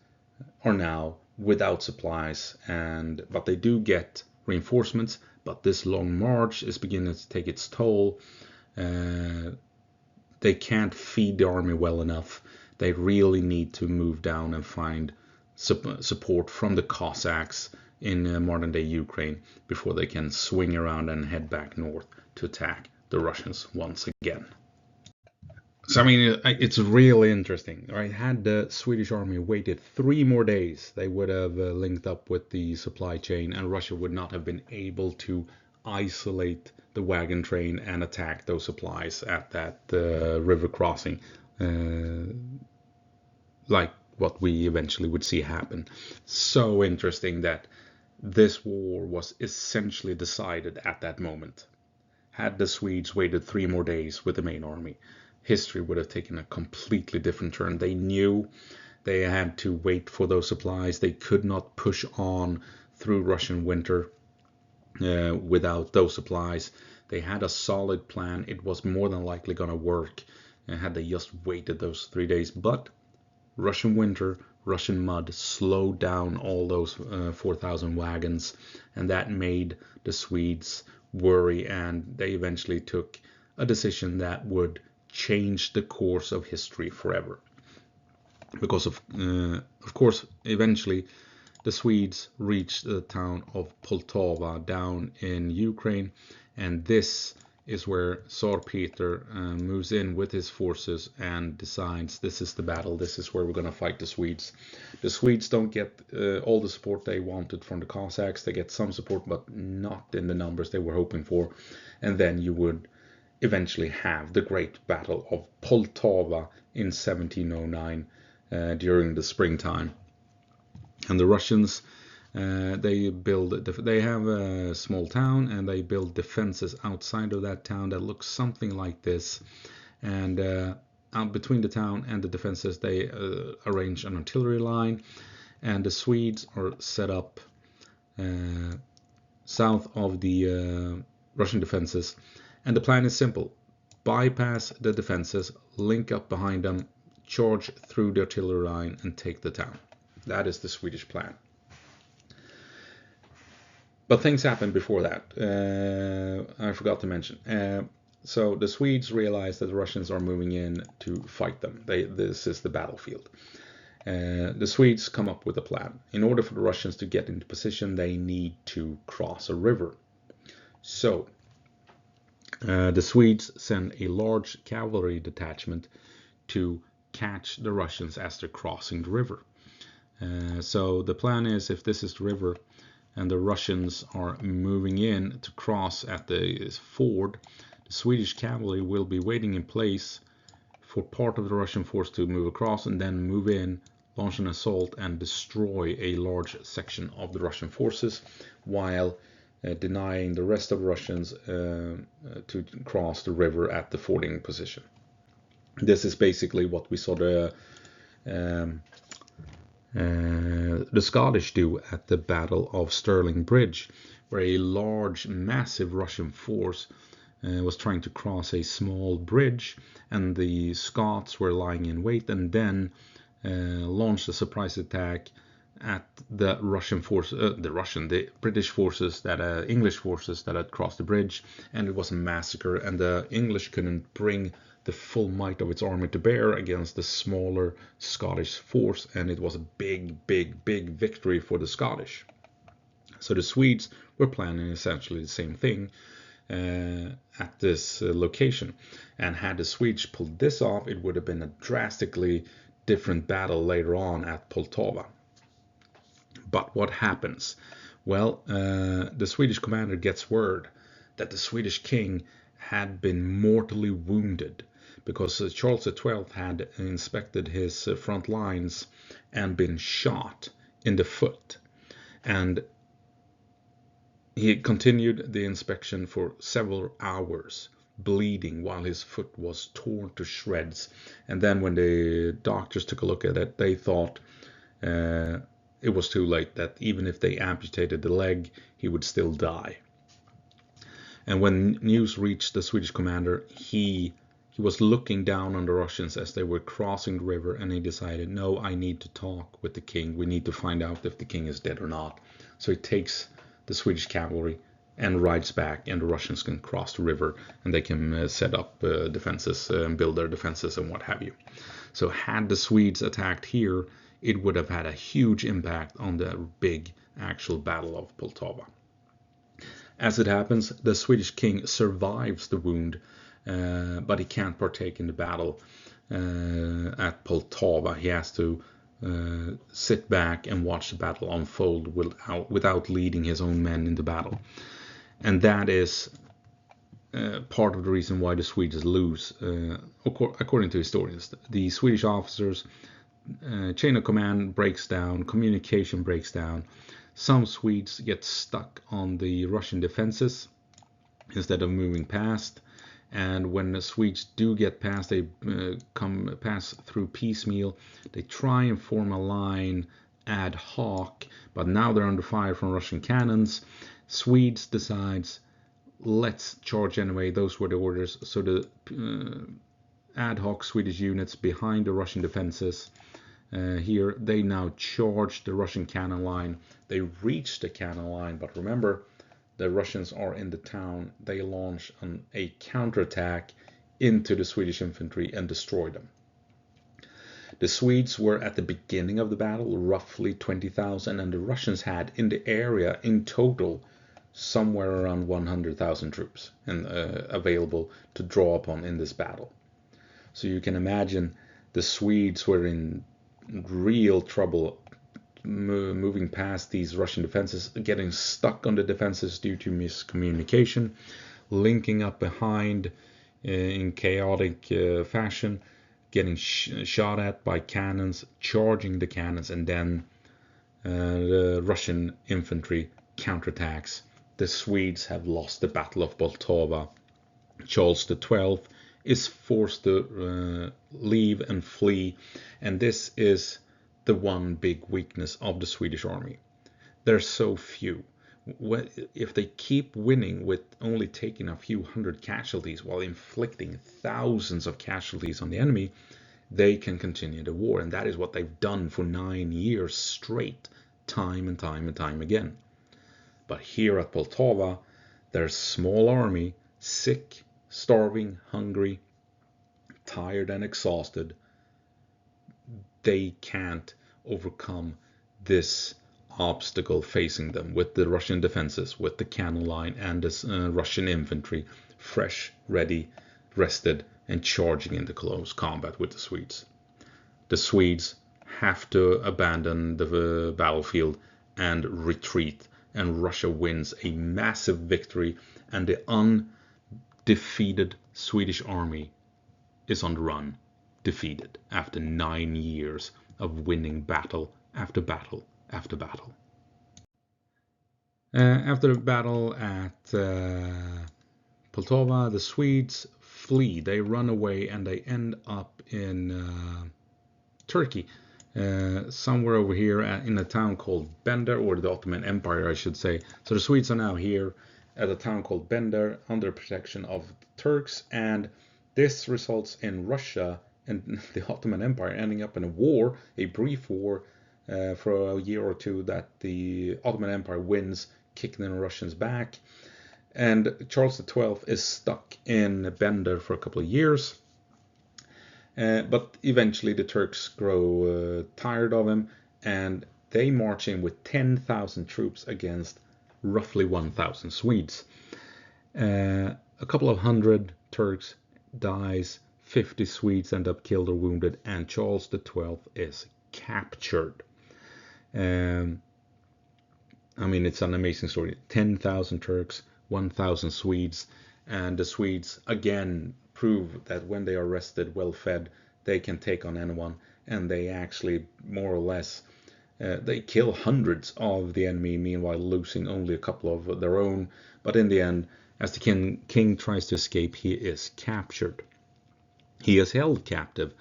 [SPEAKER 1] are now without supplies, but they do get reinforcements. But this long march is beginning to take its toll. They can't feed the army well enough. They really need to move down and find support from the Cossacks in modern-day Ukraine before they can swing around and head back north to attack the Russians once again. So, I mean, it's really interesting, right? Had the Swedish army waited 3 more days, they would have linked up with the supply chain, and Russia would not have been able to isolate the wagon train and attack those supplies at that river crossing, like what we eventually would see happen. So interesting that this war was essentially decided at that moment. Had the Swedes waited 3 more days with the main army, history would have taken a completely different turn. They knew they had to wait for those supplies. They could not push on through Russian winter without those supplies. They had a solid plan. It was more than likely going to work had they just waited those 3 days. But Russian winter, Russian mud slowed down all those 4,000 wagons, and that made the Swedes worry, and they eventually took a decision that would change the course of history forever. Because of course, eventually the Swedes reached the town of Poltava down in Ukraine, and this is where Tsar Peter moves in with his forces and decides this is the battle, this is where we're going to fight the Swedes. The Swedes don't get all the support they wanted from the Cossacks. They get some support, but not in the numbers they were hoping for. And then you would eventually have the great battle of Poltava in 1709 during the springtime. And the Russians, they have a small town, and they build defenses outside of that town that looks something like this. And out between the town and the defenses, they arrange an artillery line, and the Swedes are set up south of the Russian defenses. And the plan is simple: bypass the defenses, link up behind them, charge through the artillery line, and take the town. That is the Swedish plan. But things happened before that. I forgot to mention. So the Swedes realized that the Russians are moving in to fight them. This is the battlefield. The Swedes come up with a plan. In order for the Russians to get into position, they need to cross a river. So the Swedes send a large cavalry detachment to catch the Russians as they're crossing the river. So the plan is, if this is the river and the Russians are moving in to cross at the ford, the Swedish cavalry will be waiting in place for part of the Russian force to move across and then move in, launch an assault, and destroy a large section of the Russian forces, while denying the rest of the Russians to cross the river at the fording position. This is basically what we saw the Scottish do at the Battle of Stirling Bridge, where a large, massive Russian force was trying to cross a small bridge, and the Scots were lying in wait, and then launched a surprise attack at the Russian force, the British forces, English forces that had crossed the bridge, and it was a massacre. And the English couldn't bring the full might of its army to bear against the smaller Scottish force, and it was a big victory for the Scottish. So the Swedes were planning essentially the same thing at this location, and had the Swedes pulled this off, it would have been a drastically different battle later on at Poltava. But what happens? Well, the Swedish commander gets word that the Swedish king had been mortally wounded, because Charles XII had inspected his front lines and been shot in the foot. And he continued the inspection for several hours, bleeding while his foot was torn to shreds. And then when the doctors took a look at it, they thought it was too late, that even if they amputated the leg, he would still die. And when news reached the Swedish commander, he was looking down on the Russians as they were crossing the river, and he decided, no, I need to talk with the king. We need to find out if the king is dead or not. So he takes the Swedish cavalry and rides back, and the Russians can cross the river, and they can set up defenses and build their defenses and what have you. So had the Swedes attacked here, it would have had a huge impact on the big actual Battle of Poltava. As it happens, the Swedish king survives the wound, but he can't partake in the battle at Poltava. He has to sit back and watch the battle unfold without leading his own men in the battle. And that is part of the reason why the Swedes lose. According to historians, the Swedish officers, chain of command breaks down, communication breaks down. Some Swedes get stuck on the Russian defenses instead of moving past. And when the Swedes do get past, they pass through piecemeal. They try and form a line ad hoc, but now they're under fire from Russian cannons. Swedes decides, let's charge anyway. Those were the orders. So the ad hoc Swedish units behind the Russian defenses, here they now charge the Russian cannon line. They reach the cannon line, but remember, the Russians are in the town. They launch a counterattack into the Swedish infantry and destroy them. The Swedes were at the beginning of the battle roughly 20,000, and the Russians had in the area in total somewhere around 100,000 troops and available to draw upon in this battle. So you can imagine the Swedes were in real trouble moving past these Russian defenses, getting stuck on the defenses due to miscommunication, linking up behind in chaotic fashion, getting shot at by cannons, charging the cannons, and then the Russian infantry counterattacks. The Swedes have lost the Battle of Poltava. Charles XII is forced to leave and flee, and this is the one big weakness of the Swedish army. There's so few. If they keep winning with only taking a few hundred casualties while inflicting thousands of casualties on the enemy, they can continue the war, and that is what they've done for 9 years straight, time and time again. But here at Poltava, their small army, sick, starving, hungry, tired and exhausted, they can't overcome this obstacle facing them with the Russian defenses, with the cannon line and the Russian infantry fresh, ready, rested, and charging into close combat with the Swedes. The Swedes have to abandon the battlefield and retreat, and Russia wins a massive victory, and the undefeated Swedish army is on the run, defeated after 9 years of winning battle after battle after battle. After the battle at Poltava, the Swedes flee, they run away, and they end up in Turkey, somewhere over here in a town called Bender, or the Ottoman Empire, I should say. So the Swedes are now here at a town called Bender under protection of the Turks, and this results in Russia and the Ottoman Empire ending up in a war, a brief war for a year or two that the Ottoman Empire wins, kicking the Russians back. And Charles XII is stuck in Bender for a couple of years. But eventually the Turks grow tired of him, and they march in with 10,000 troops against roughly 1,000 Swedes. A couple of hundred Turks dies, 50 Swedes end up killed or wounded, and Charles XII is captured. I mean, it's an amazing story. 10,000 Turks, 1,000 Swedes, and the Swedes again prove that when they are rested, well fed, they can take on anyone, and they actually more or less they kill hundreds of the enemy, meanwhile losing only a couple of their own. But in the end, as the king tries to escape, he is captured. He is held captive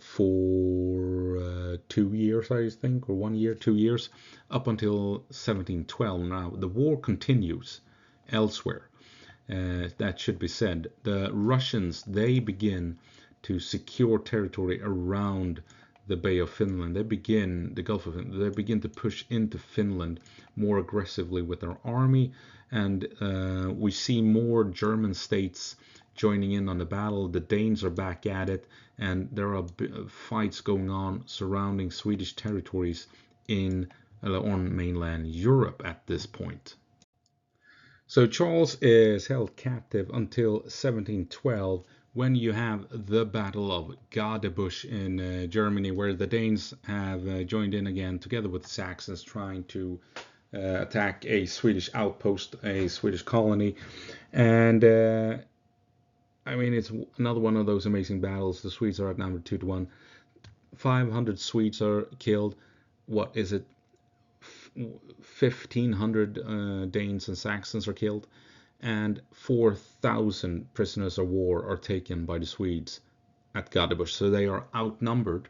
[SPEAKER 1] for 2 years, I think, or 1 year, 2 years, up until 1712. Now the war continues elsewhere. That should be said. The Russians, they begin to secure territory around the Bay of Finland. They begin, the Gulf of Finland, they begin to push into Finland more aggressively with their army, and we see more German states joining in on the battle. The Danes are back at it, and there are fights going on surrounding Swedish territories on mainland Europe at this point. So Charles is held captive until 1712, when you have the Battle of Gadebusch in Germany, where the Danes have joined in again together with the Saxons, trying to attack a Swedish outpost, a Swedish colony. And I mean, it's another one of those amazing battles. The Swedes are outnumbered 2-1. 500 Swedes are killed. What is it? 1,500 Danes and Saxons are killed, and 4,000 prisoners of war are taken by the Swedes at Gadebusch. So they are outnumbered.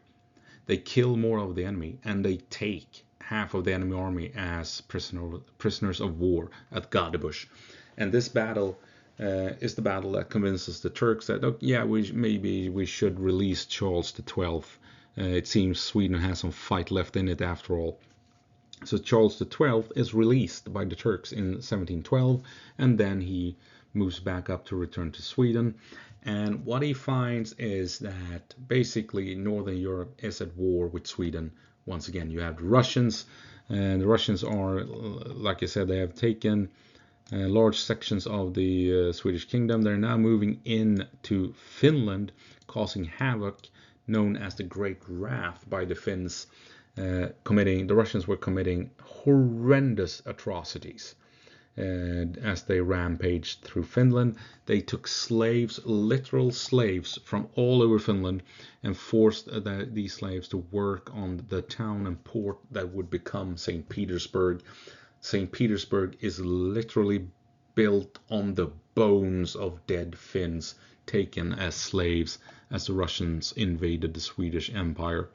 [SPEAKER 1] They kill more of the enemy, and they take half of the enemy army as prisoners of war at Gadebusch. And this battle is the battle that convinces the Turks that, oh, yeah, maybe we should release Charles XII. It seems Sweden has some fight left in it after all. So Charles XII is released by the Turks in 1712, and then he moves back up to return to Sweden. And what he finds is that basically Northern Europe is at war with Sweden. Once again, you have the Russians, and the Russians are, like I said, they have taken large sections of the Swedish kingdom. They're now moving into Finland, causing havoc, known as the Great Wrath by the Finns. The Russians were committing horrendous atrocities as they rampaged through Finland. They took slaves, literal slaves, from all over Finland, and forced these slaves to work on the town and port that would become St. Petersburg. St. Petersburg is literally built on the bones of dead Finns taken as slaves as the Russians invaded the Swedish Empire.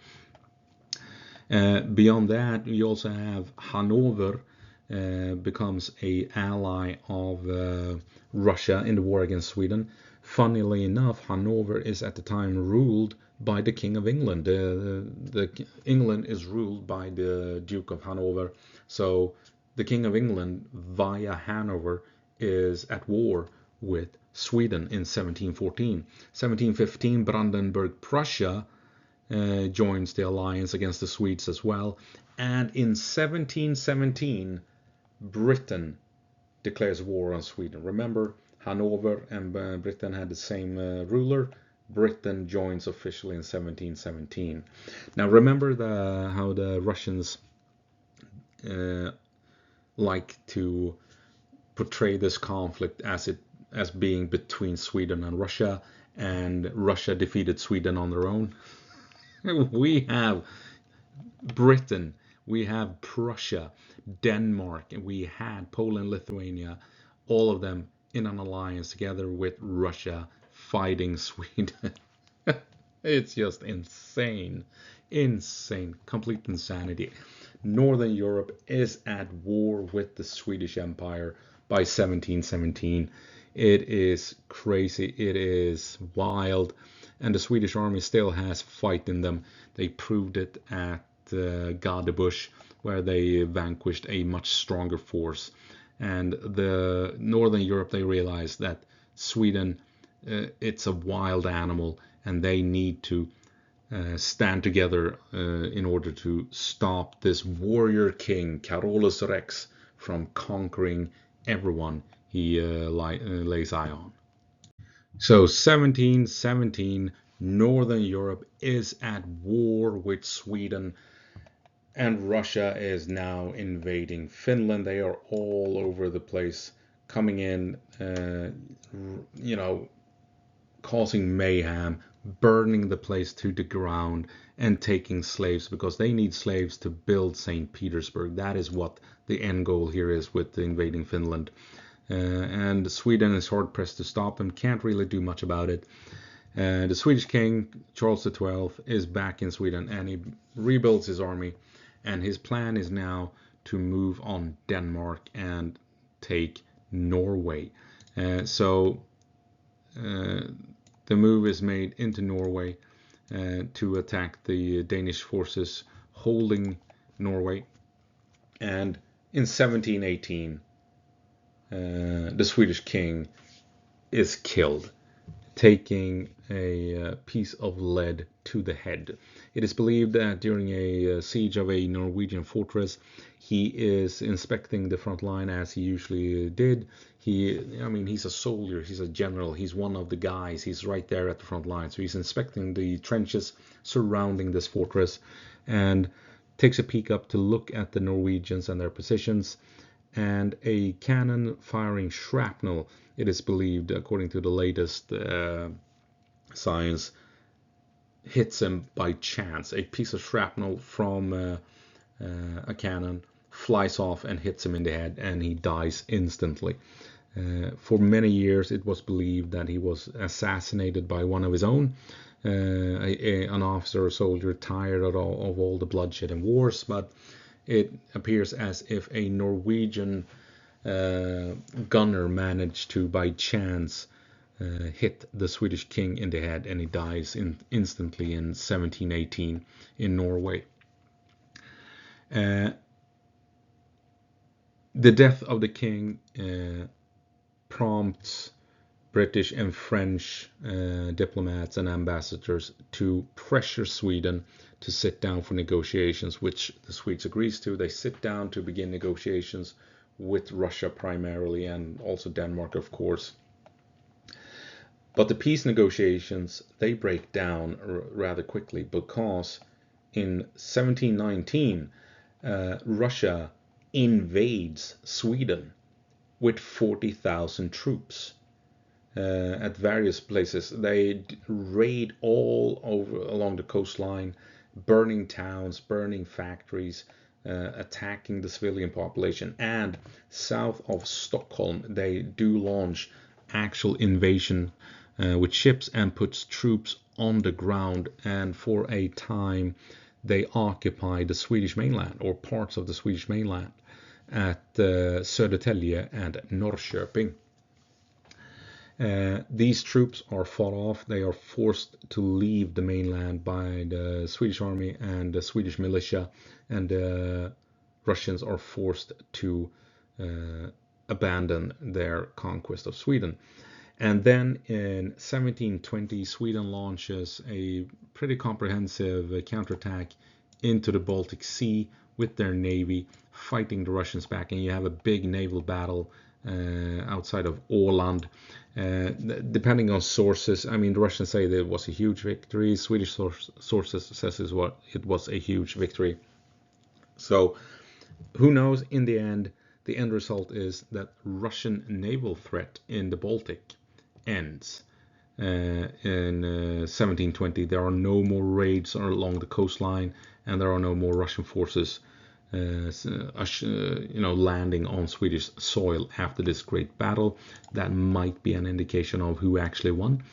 [SPEAKER 1] Beyond that, we also have Hanover becomes an ally of Russia in the war against Sweden. Funnily enough, Hanover is at the time ruled by the King of England. England is ruled by the Duke of Hanover. So the King of England, via Hanover, is at war with Sweden in 1714. 1715, Brandenburg, Prussia joins the alliance against the Swedes as well. And in 1717, Britain declares war on Sweden. Remember, Hanover and Britain had the same ruler. Britain joins officially in 1717. Now remember how the Russians like to portray this conflict as being between Sweden and Russia, and Russia defeated Sweden on their own. We have Britain, we have Prussia, Denmark, and we had Poland, Lithuania, all of them in an alliance together with Russia fighting Sweden. It's just insane. Insane. Complete insanity. Northern Europe is at war with the Swedish Empire by 1717. It is crazy. It is wild. And the Swedish army still has fight in them. They proved it at Gadebusch, where they vanquished a much stronger force. And the Northern Europe, they realized that Sweden, it's a wild animal, and they need to stand together in order to stop this warrior king, Carolus Rex, from conquering everyone he lays eye on. So 1717, Northern Europe is at war with Sweden, and Russia is now invading Finland. They are all over the place, coming in, causing mayhem, burning the place to the ground, and taking slaves, because they need slaves to build St. Petersburg. That is what the end goal here is with invading Finland. And Sweden is hard pressed to stop them, can't really do much about it. The Swedish king, Charles XII, is back in Sweden, and he rebuilds his army, and his plan is now to move on Denmark and take Norway. So the move is made into Norway to attack the Danish forces holding Norway. And in 1718, the Swedish king is killed, taking a piece of lead to the head. It is believed that during a siege of a Norwegian fortress, he is inspecting the front line as he usually did. He's a soldier, he's a general, he's one of the guys, he's right there at the front line. So he's inspecting the trenches surrounding this fortress and takes a peek up to look at the Norwegians and their positions. And a cannon firing shrapnel, it is believed, according to the latest science, hits him by chance. A piece of shrapnel from a cannon flies off and hits him in the head, and he dies instantly. For many years, it was believed that he was assassinated by one of his own, an officer or soldier tired of all the bloodshed and wars, but it appears as if a Norwegian gunner managed to, by chance, hit the Swedish king in the head, and he dies instantly in 1718 in Norway. The death of the king prompts British and French diplomats and ambassadors to pressure Sweden to sit down for negotiations, which the Swedes agrees to. They sit down to begin negotiations with Russia primarily, and also Denmark, of course. But the peace negotiations, they break down rather quickly, because in 1719, Russia invades Sweden with 40,000 troops. At various places, they raid all over along the coastline, burning towns, burning factories, attacking the civilian population. And south of Stockholm, they do launch actual invasion with ships and puts troops on the ground, and for a time they occupy the Swedish mainland, or parts of the Swedish mainland, at Södertälje and Norrköping. These troops are fought off. They are forced to leave the mainland by the Swedish army and the Swedish militia and the Russians are forced to abandon their conquest of Sweden. And then in 1720, Sweden launches a pretty comprehensive counterattack into the Baltic Sea with their navy, fighting the Russians back. And you have a big naval battle outside of Åland. Depending on sources, I mean, the Russians say that it was a huge victory. Swedish sources says it was a huge victory. So who knows? In the end result is that Russian naval threat in the Baltic ends. In 1720, there are no more raids along the coastline, and there are no more Russian forces, landing on Swedish soil after this great battle. That might be an indication of who actually won.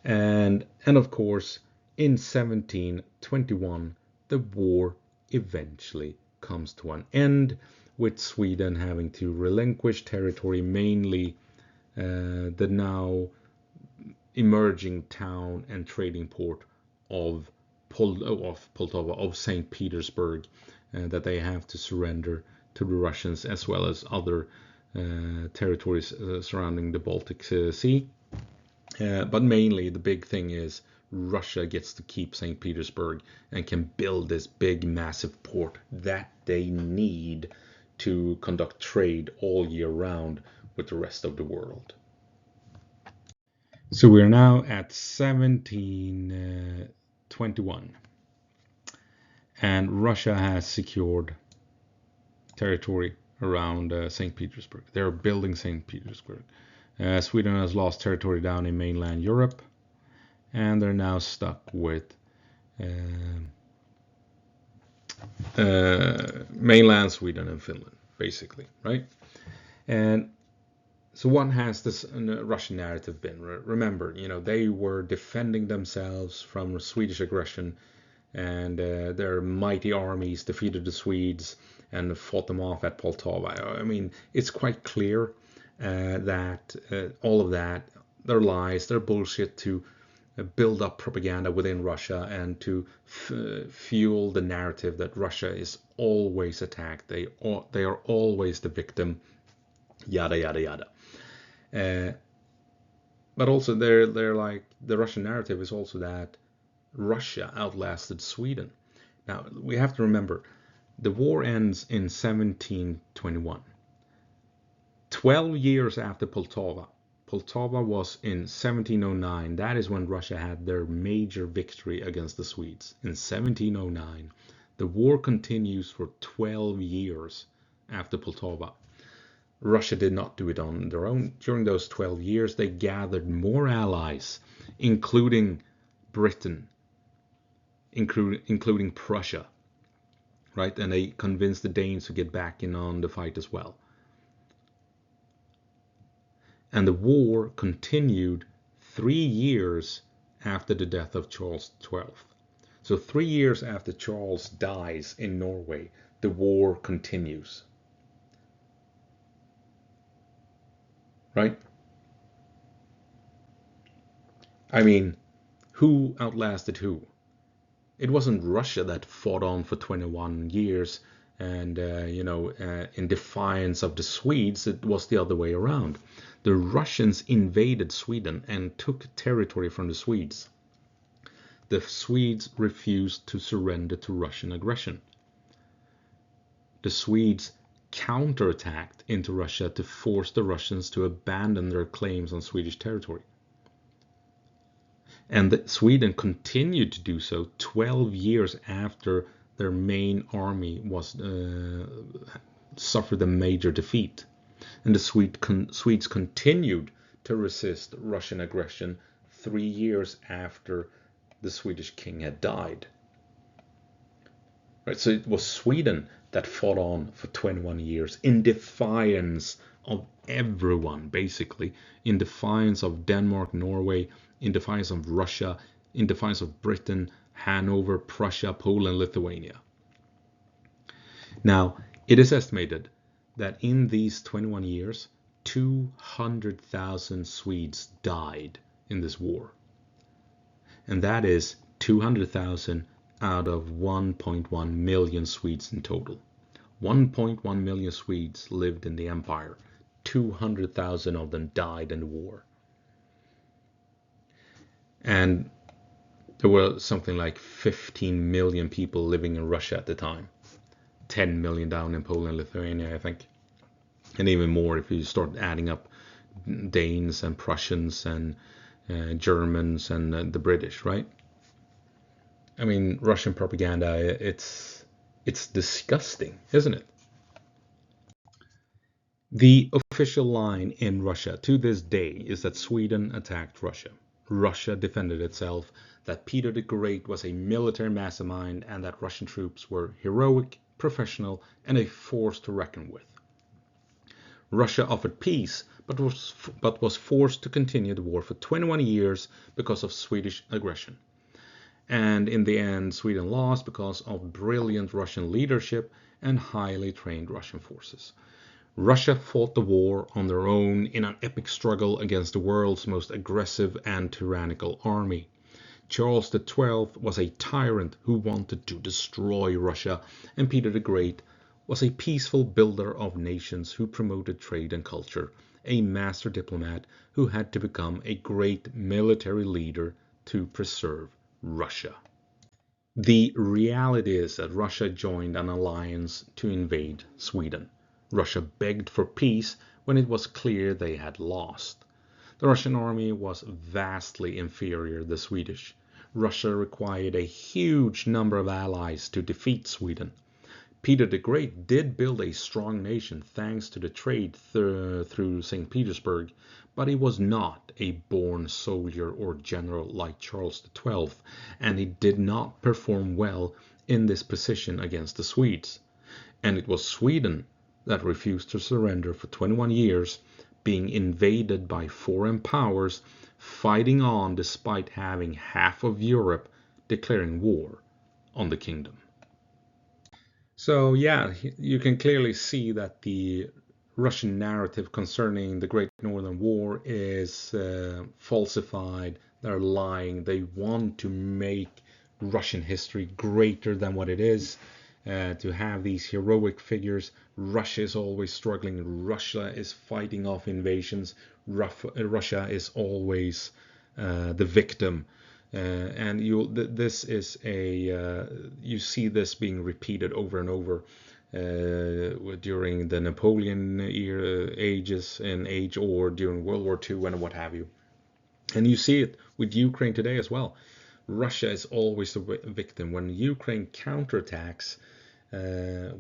[SPEAKER 1] And of course, in 1721, the war eventually comes to an end, with Sweden having to relinquish territory, mainly the now emerging town and trading port of Poltava, of St. Petersburg, that they have to surrender to the Russians, as well as other territories surrounding the Baltic Sea. But mainly the big thing is Russia gets to keep St. Petersburg and can build this big, massive port that they need to conduct trade all year round with the rest of the world. So we're now at 1721, and Russia has secured territory around St. Petersburg. They're building St. Petersburg. Sweden has lost territory down in mainland Europe, and they're now stuck with mainland Sweden and Finland, basically, right? And so what has this Russian narrative been? Remember, they were defending themselves from Swedish aggression, and their mighty armies defeated the Swedes and fought them off at Poltava. I mean, it's quite clear that all of that, they're lies, they're bullshit to build up propaganda within Russia and to fuel the narrative that Russia is always attacked. They are always the victim, yada yada yada. But also they're like, the Russian narrative is also that Russia outlasted Sweden. Now we have to remember, the war ends in 1721. 12 years after Poltava. Poltava was in 1709. That is when Russia had their major victory against the Swedes. In 1709. The war continues for 12 years after Poltava. Russia did not do it on their own. During those 12 years, they gathered more allies, including Britain, including Prussia, right? And they convinced the Danes to get back in on the fight as well. And the war continued 3 years after the death of Charles XII. So 3 years after Charles dies in Norway, the war continues. Right? I mean, who outlasted who? It wasn't Russia that fought on for 21 years and, in defiance of the Swedes. It was the other way around. The Russians invaded Sweden and took territory from the Swedes. The Swedes refused to surrender to Russian aggression. The Swedes counterattacked into Russia to force the Russians to abandon their claims on Swedish territory. And Sweden continued to do so 12 years after their main army was suffered a major defeat. And the Swedes continued to resist Russian aggression 3 years after the Swedish king had died. Right, so it was Sweden that fought on for 21 years in defiance of everyone, basically, in defiance of Denmark, Norway, in defiance of Russia, in defiance of Britain, Hanover, Prussia, Poland, Lithuania. Now, it is estimated that in these 21 years, 200,000 Swedes died in this war. And that is 200,000 out of 1.1 million Swedes in total. 1.1 million Swedes lived in the empire. 200,000 of them died in the war. And there were something like 15 million people living in Russia at the time. 10 million down in Poland and Lithuania, I think. And even more if you start adding up Danes and Prussians and Germans and the British, right? I mean, Russian propaganda, it's disgusting, isn't it? The official line in Russia to this day is that Sweden attacked Russia. Russia defended itself, that Peter the Great was a military mastermind, and that Russian troops were heroic, professional, and a force to reckon with. Russia offered peace, but was forced to continue the war for 21 years because of Swedish aggression. And in the end, Sweden lost because of brilliant Russian leadership and highly trained Russian forces. Russia fought the war on their own in an epic struggle against the world's most aggressive and tyrannical army. Charles XII was a tyrant who wanted to destroy Russia, and Peter the Great was a peaceful builder of nations who promoted trade and culture, a master diplomat who had to become a great military leader to preserve Russia. The reality is that Russia joined an alliance to invade Sweden. Russia begged for peace when it was clear they had lost. The Russian army was vastly inferior to the Swedish. Russia required a huge number of allies to defeat Sweden. Peter the Great did build a strong nation thanks to the trade through St. Petersburg, but he was not a born soldier or general like Charles XII, and he did not perform well in this position against the Swedes. And it was Sweden that refused to surrender for 21 years, being invaded by foreign powers, fighting on despite having half of Europe declaring war on the kingdom. So yeah, you can clearly see that the Russian narrative concerning the Great Northern War is falsified. They're lying. They want to make Russian history greater than what it is. To have these heroic figures. Russia is always struggling. Russia is fighting off invasions. Russia is always the victim. And this is you see this being repeated over and over during the Napoleon age or during World War II and what have you. And you see it with Ukraine today as well. Russia is always the victim. When Ukraine counterattacks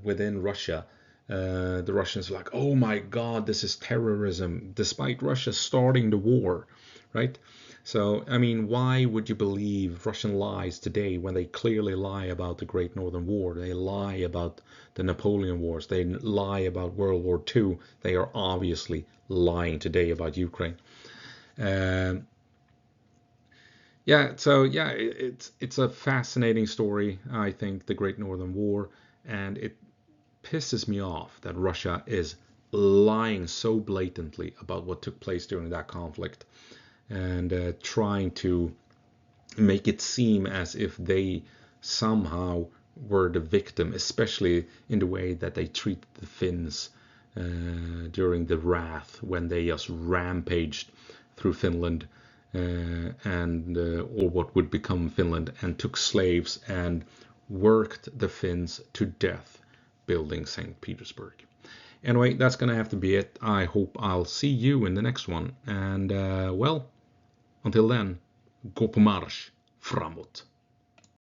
[SPEAKER 1] within Russia, the Russians are like, oh my God, this is terrorism, despite Russia starting the war, right? So, I mean, why would you believe Russian lies today when they clearly lie about the Great Northern War? They lie about the Napoleon Wars. They lie about World War II. They are obviously lying today about Ukraine. It's a fascinating story, I think, the Great Northern War, and it pisses me off that Russia is lying so blatantly about what took place during that conflict and trying to make it seem as if they somehow were the victim, especially in the way that they treated the Finns during the Wrath when they just rampaged through Finland or what would become Finland, and took slaves and worked the Finns to death building St. Petersburg. Anyway, that's going to have to be it. I hope I'll see you in the next one. And, until then, gå på marsch framåt.